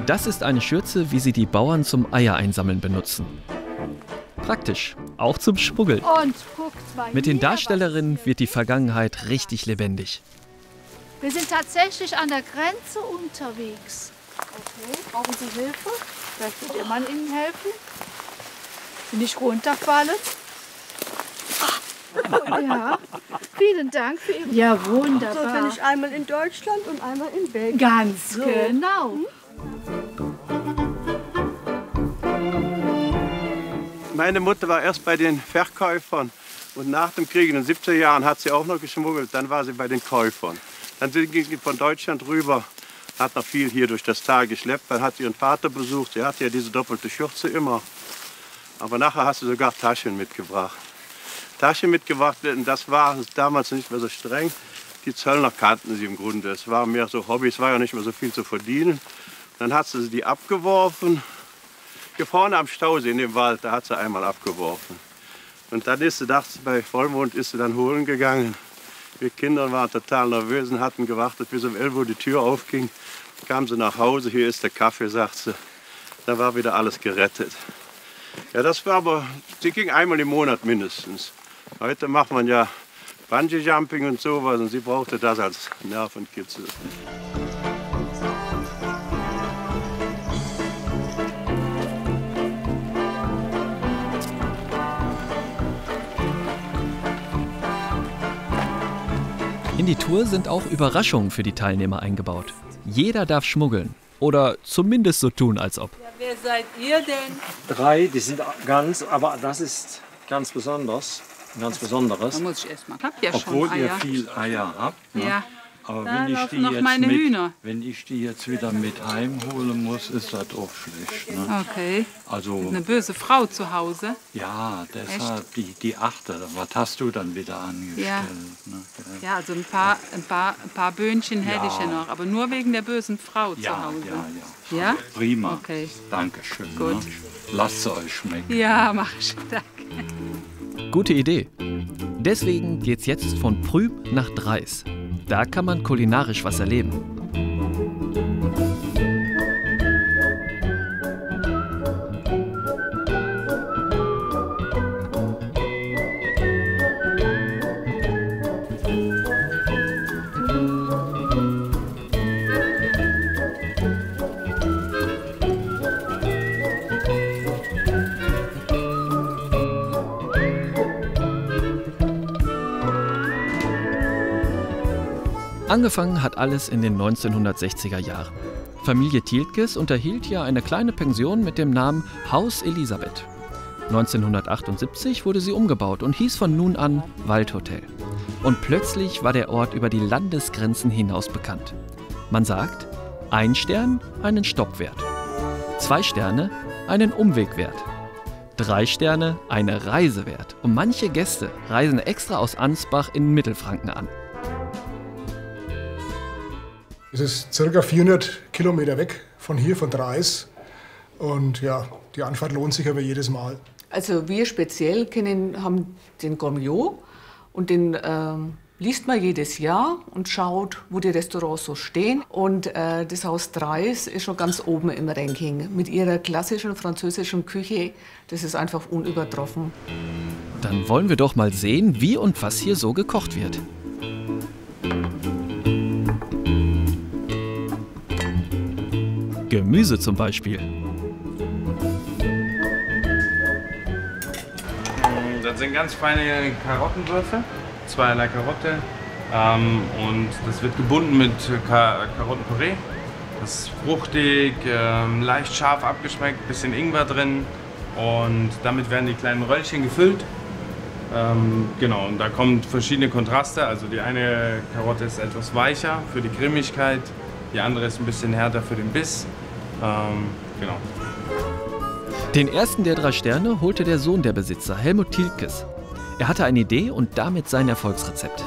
A: Das ist eine Schürze, wie sie die Bauern zum Eier einsammeln benutzen. Praktisch, auch zum Schmuggeln.
V: Und guckt mal
A: Mit den
V: hier,
A: Darstellerinnen wird die Vergangenheit richtig lebendig.
V: wir sind tatsächlich an der Grenze unterwegs. Okay, brauchen Sie Hilfe? Vielleicht wird Ihr Mann Ihnen helfen. Sie nicht runterfallen. Ja, vielen Dank für Ihre... Ja, wunderbar.
O: So bin ich einmal in Deutschland und einmal in Belgien.
V: Ganz
O: so.
V: genau.
H: Meine Mutter war erst bei den Verkäufern und nach dem Krieg in den 70er Jahren hat sie auch noch geschmuggelt. Dann war sie bei den Käufern. Dann ging sie von Deutschland rüber, hat noch viel hier durch das Tal geschleppt. Dann hat sie ihren Vater besucht. Sie hatte ja diese doppelte Schürze immer. Aber nachher hast du sogar Taschen mitgebracht. Taschen mitgebracht, das war damals nicht mehr so streng. Die Zöllner kannten sie im Grunde. Es war mehr so Hobby, es war ja nicht mehr so viel zu verdienen. Dann hat sie die abgeworfen. Hier vorne am Stausee in dem Wald, da hat sie einmal abgeworfen. Und dann ist sie nachts bei Vollmond ist sie dann holen gegangen. Wir Kinder waren total nervös und hatten gewartet, bis um 11 Uhr die Tür aufging. Kam sie nach Hause, hier ist der Kaffee, sagt sie. Da war wieder alles gerettet. Ja, das war aber, sie ging einmal im Monat mindestens. Heute macht man ja Bungee-Jumping und sowas und sie brauchte das als Nervenkitzel.
A: In die Tour sind auch Überraschungen für die Teilnehmer eingebaut. Jeder darf schmuggeln. Oder zumindest so tun, als ob.
U: Ja, wer seid ihr denn?
E: 3, die sind ganz, aber das ist ganz besonders. Ganz Besonderes.
T: Da muss ich erst mal. Ich hab ja
E: Obwohl
T: schon Eier.
E: ihr viel Eier habt. Ne?
T: Ja.
E: Aber
T: Da laufen noch meine Hühner.
E: wenn ich die jetzt wieder mit heimholen muss, ist das auch schlecht. Ne?
T: Okay.
E: Also,
T: Eine böse Frau zu Hause.
E: ja, deshalb die achte. Was hast du dann wieder angestellt?
T: Ja.
E: Ne?
T: Ja, also ein paar Böhnchen hätte ich ja noch, aber nur wegen der bösen Frau zu Hause.
E: Ja.
T: Ja?
E: Prima.
T: Okay.
E: Dankeschön.
T: Gut.
E: Ne? Lasst es euch schmecken.
T: Ja, mach ich. Danke.
A: Gute Idee. Deswegen geht's jetzt von Prüm nach Dreis. Da kann man kulinarisch was erleben. Angefangen hat alles in den 1960er Jahren. Familie Tielkes unterhielt hier eine kleine Pension mit dem Namen Haus Elisabeth. 1978 wurde sie umgebaut und hieß von nun an Waldhotel. Und plötzlich war der Ort über die Landesgrenzen hinaus bekannt. Man sagt, 1 Stern, einen Stoppwert. 2 Sterne, einen Umwegwert. 3 Sterne, eine Reise wert. Und manche Gäste reisen extra aus Ansbach in Mittelfranken an.
F: Es ist ca. 400 Kilometer weg von hier, von Dreis. Und ja, die Anfahrt lohnt sich aber jedes Mal.
W: Also wir speziell haben den Gourmillot und den liest man jedes Jahr und schaut, wo die Restaurants so stehen. Und das Haus Dreis ist schon ganz oben im Ranking. Mit ihrer klassischen französischen Küche, das ist einfach unübertroffen.
A: Dann wollen wir doch mal sehen, wie und was hier so gekocht wird. Gemüse zum Beispiel.
X: Das sind ganz feine Karottenwürfel, zweierlei Karotte. Und das wird gebunden mit Karottenpüree. Das ist fruchtig, leicht scharf abgeschmeckt, bisschen Ingwer drin. Und damit werden die kleinen Röllchen gefüllt. Genau, und da kommen verschiedene Kontraste. Also die eine Karotte ist etwas weicher für die Cremigkeit, die andere ist ein bisschen härter für den Biss. Genau.
A: Den ersten der 3 Sterne holte der Sohn der Besitzer, Helmut Tielkes. Er hatte eine Idee und damit sein Erfolgsrezept.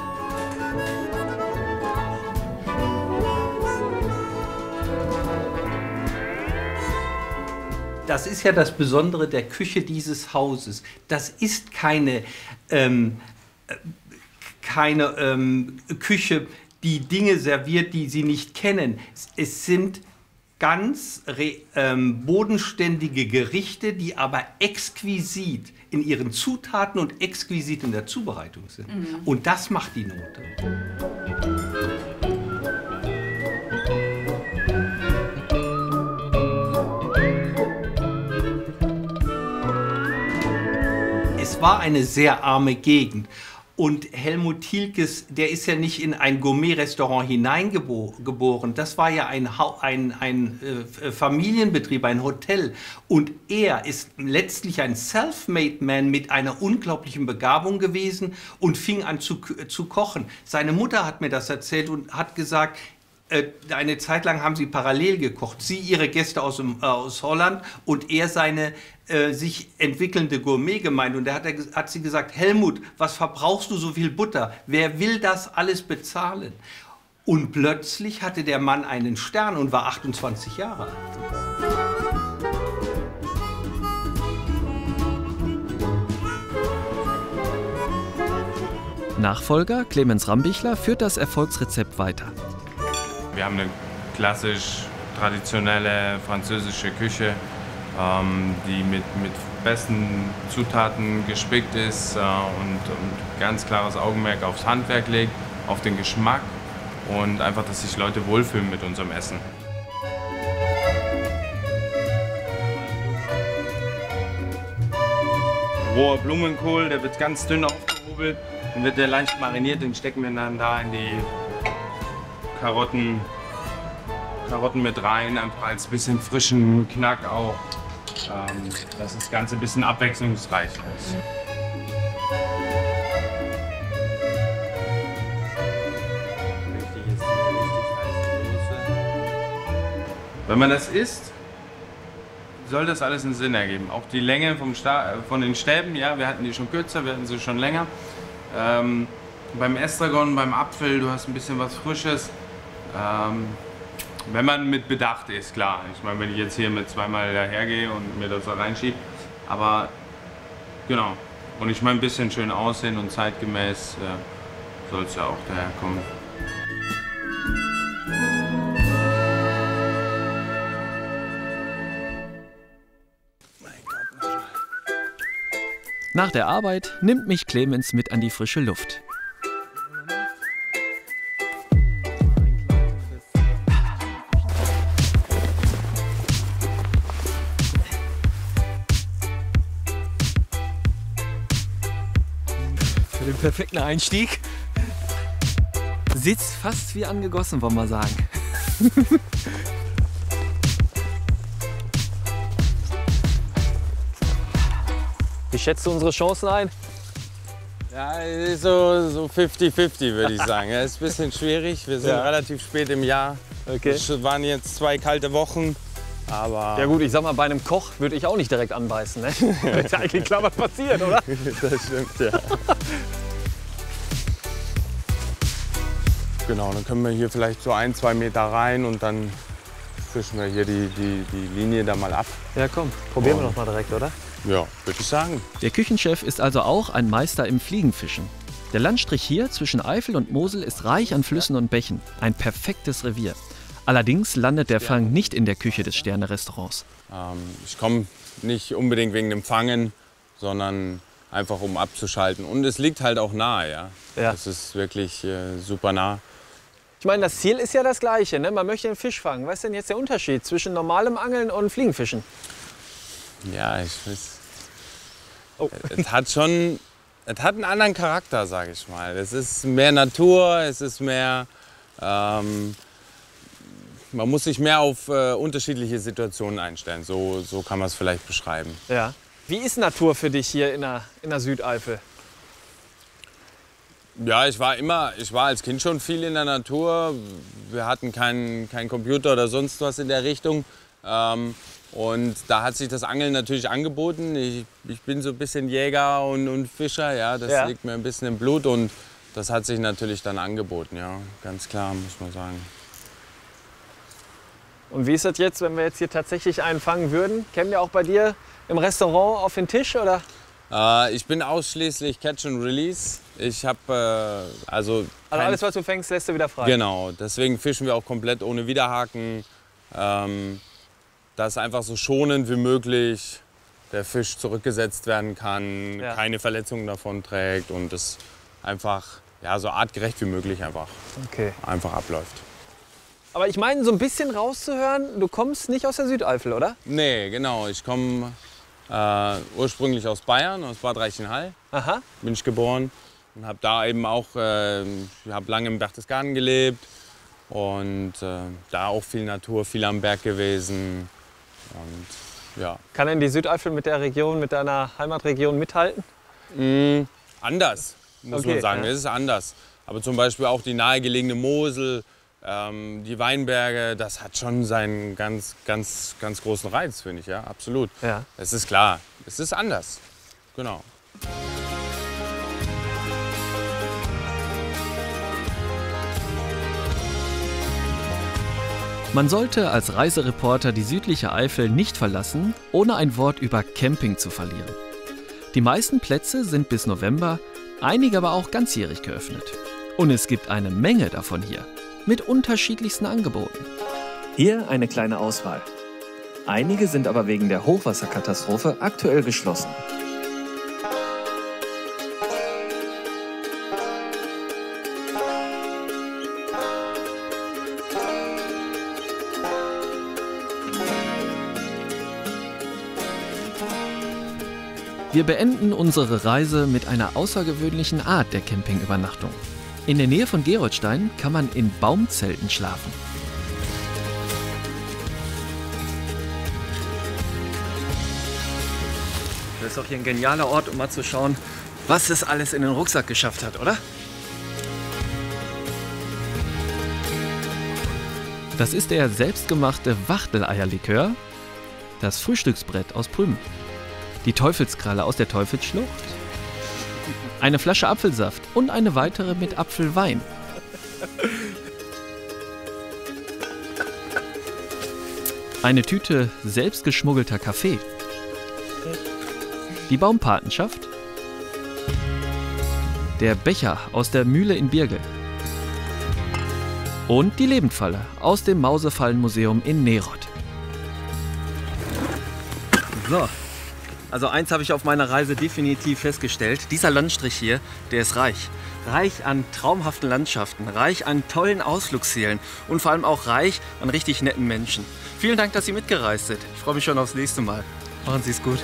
Y: Das ist ja das Besondere der Küche dieses Hauses. Das ist keine Küche, die Dinge serviert, die Sie nicht kennen. Es sind ganz bodenständige Gerichte, die aber exquisit in ihren Zutaten und exquisit in der Zubereitung sind. Und das macht die Note. Es war eine sehr arme Gegend. Und Helmut Thielkes, der ist ja nicht in ein Gourmet-Restaurant hineingeboren. Das war ja ein Familienbetrieb, ein Hotel. Und er ist letztlich ein Self-Made-Man mit einer unglaublichen Begabung gewesen und fing an zu kochen. Seine Mutter hat mir das erzählt und hat gesagt, eine Zeit lang haben sie parallel gekocht. Sie ihre Gäste aus Holland und er seine sich entwickelnde Gourmetgemeinde. Und da hat sie gesagt, Helmut, was verbrauchst du so viel Butter? Wer will das alles bezahlen? Und plötzlich hatte der Mann einen Stern und war 28 Jahre alt.
A: Nachfolger Clemens Rambichler führt das Erfolgsrezept weiter.
X: Wir haben eine klassisch traditionelle französische Küche, die mit besten Zutaten gespickt ist und ganz klares Augenmerk aufs Handwerk legt, auf den Geschmack und einfach, dass sich Leute wohlfühlen mit unserem Essen. Roher Blumenkohl, der wird ganz dünn aufgehobelt, dann wird der leicht mariniert, den stecken wir dann da in die Karotten mit rein, einfach als bisschen frischen Knack auch, dass das Ganze ein bisschen abwechslungsreich ist. Wenn man das isst, soll das alles einen Sinn ergeben. Auch die Länge von den Stäben, ja, wir hatten die schon kürzer, wir hatten sie schon länger. Beim Estragon, beim Apfel, du hast ein bisschen was Frisches. Wenn man mit Bedacht ist, klar. Ich meine, wenn ich jetzt hier mit zweimal dahergehe und mir das da reinschiebe. Aber genau. Und ich meine, ein bisschen schön aussehen und zeitgemäß soll es ja auch daherkommen.
A: Nach der Arbeit nimmt mich Clemens mit an die frische Luft. Für den perfekten Einstieg. Sitzt fast wie angegossen, wollen wir sagen.
B: Wie schätzt du unsere Chancen ein?
G: Ja, so 50-50 würde ich sagen. Es ist ein bisschen schwierig. Wir sind relativ spät im Jahr.
B: Okay.
G: Es waren jetzt 2 kalte Wochen. Aber
B: ja gut, ich sag mal, bei einem Koch würde ich auch nicht direkt anbeißen. Ne? Ist ja eigentlich klar, was passiert, oder?
G: Das stimmt, ja. Genau, dann können wir hier vielleicht so 1-2 Meter rein und dann fischen wir hier die Linie da mal ab.
B: Ja komm, probieren wir doch mal direkt, oder?
G: Ja, würde ich sagen.
A: Der Küchenchef ist also auch ein Meister im Fliegenfischen. Der Landstrich hier zwischen Eifel und Mosel ist reich an Flüssen und Bächen. Ein perfektes Revier. Allerdings landet der Fang nicht in der Küche des Sterne-Restaurants.
G: Ich komme nicht unbedingt wegen dem Fangen, sondern einfach um abzuschalten. Und es liegt halt auch nahe, ja. Es ist wirklich super nah.
B: Ich meine, das Ziel ist ja das gleiche, ne? Man möchte den Fisch fangen. Was ist denn jetzt der Unterschied zwischen normalem Angeln und Fliegenfischen?
G: Ja, ich weiß. Oh. Es hat einen anderen Charakter, sage ich mal. Es ist mehr Natur, es ist mehr. Man muss sich mehr auf unterschiedliche Situationen einstellen. So kann man es vielleicht beschreiben.
B: Ja. Wie ist Natur für dich hier in der Südeifel?
G: Ja, ich war als Kind schon viel in der Natur. Wir hatten keinen Computer oder sonst was in der Richtung. Und da hat sich das Angeln natürlich angeboten. Ich bin so ein bisschen Jäger und Fischer, ja, das liegt mir ein bisschen im Blut und das hat sich natürlich dann angeboten, ja, ganz klar, muss man sagen.
B: Und wie ist das jetzt, wenn wir jetzt hier tatsächlich einen fangen würden? Kämen wir auch bei dir im Restaurant auf den Tisch, oder?
G: Ich bin ausschließlich Catch and Release. Ich habe
B: also alles, was du fängst, lässt du wieder frei?
G: Genau, deswegen fischen wir auch komplett ohne Widerhaken. dass einfach so schonend wie möglich der Fisch zurückgesetzt werden kann, keine Verletzungen davon trägt und es einfach so artgerecht wie möglich einfach abläuft.
B: Aber ich meine, so ein bisschen rauszuhören, du kommst nicht aus der Südeifel, oder?
G: Nee, genau. Ich komme ursprünglich aus Bayern, aus Bad Reichenhall.
B: Aha.
G: Bin ich geboren und habe da eben auch hab lange im Berchtesgaden gelebt und da auch viel Natur, viel am Berg gewesen. Und, ja.
B: Kann denn die Südeifel mit der Region, mit deiner Heimatregion mithalten?
G: Anders, muss man sagen. Es ist anders. Aber zum Beispiel auch die nahegelegene Mosel, die Weinberge, das hat schon seinen ganz großen Reiz, finde ich, ja, absolut.
B: Ja.
G: Es ist klar, es ist anders, genau.
A: Man sollte als Reisereporter die südliche Eifel nicht verlassen, ohne ein Wort über Camping zu verlieren. Die meisten Plätze sind bis November, einige aber auch ganzjährig geöffnet. Und es gibt eine Menge davon hier, mit unterschiedlichsten Angeboten. Hier eine kleine Auswahl. Einige sind aber wegen der Hochwasserkatastrophe aktuell geschlossen. Wir beenden unsere Reise mit einer außergewöhnlichen Art der Campingübernachtung. In der Nähe von Geroldstein kann man in Baumzelten schlafen. Das ist doch hier ein genialer Ort, um mal zu schauen, was es alles in den Rucksack geschafft hat, oder? Das ist der selbstgemachte Wachteleierlikör, das Frühstücksbrett aus Prüm, die Teufelskralle aus der Teufelsschlucht, eine Flasche Apfelsaft und eine weitere mit Apfelwein. Eine Tüte selbstgeschmuggelter Kaffee, die Baumpatenschaft, der Becher aus der Mühle in Birgel und die Lebendfalle aus dem Mausefallenmuseum in Nerod. So. Also eins habe ich auf meiner Reise definitiv festgestellt. Dieser Landstrich hier, der ist reich. Reich an traumhaften Landschaften, reich an tollen Ausflugszielen und vor allem auch reich an richtig netten Menschen. Vielen Dank, dass Sie mitgereist sind. Ich freue mich schon aufs nächste Mal. Machen Sie es gut.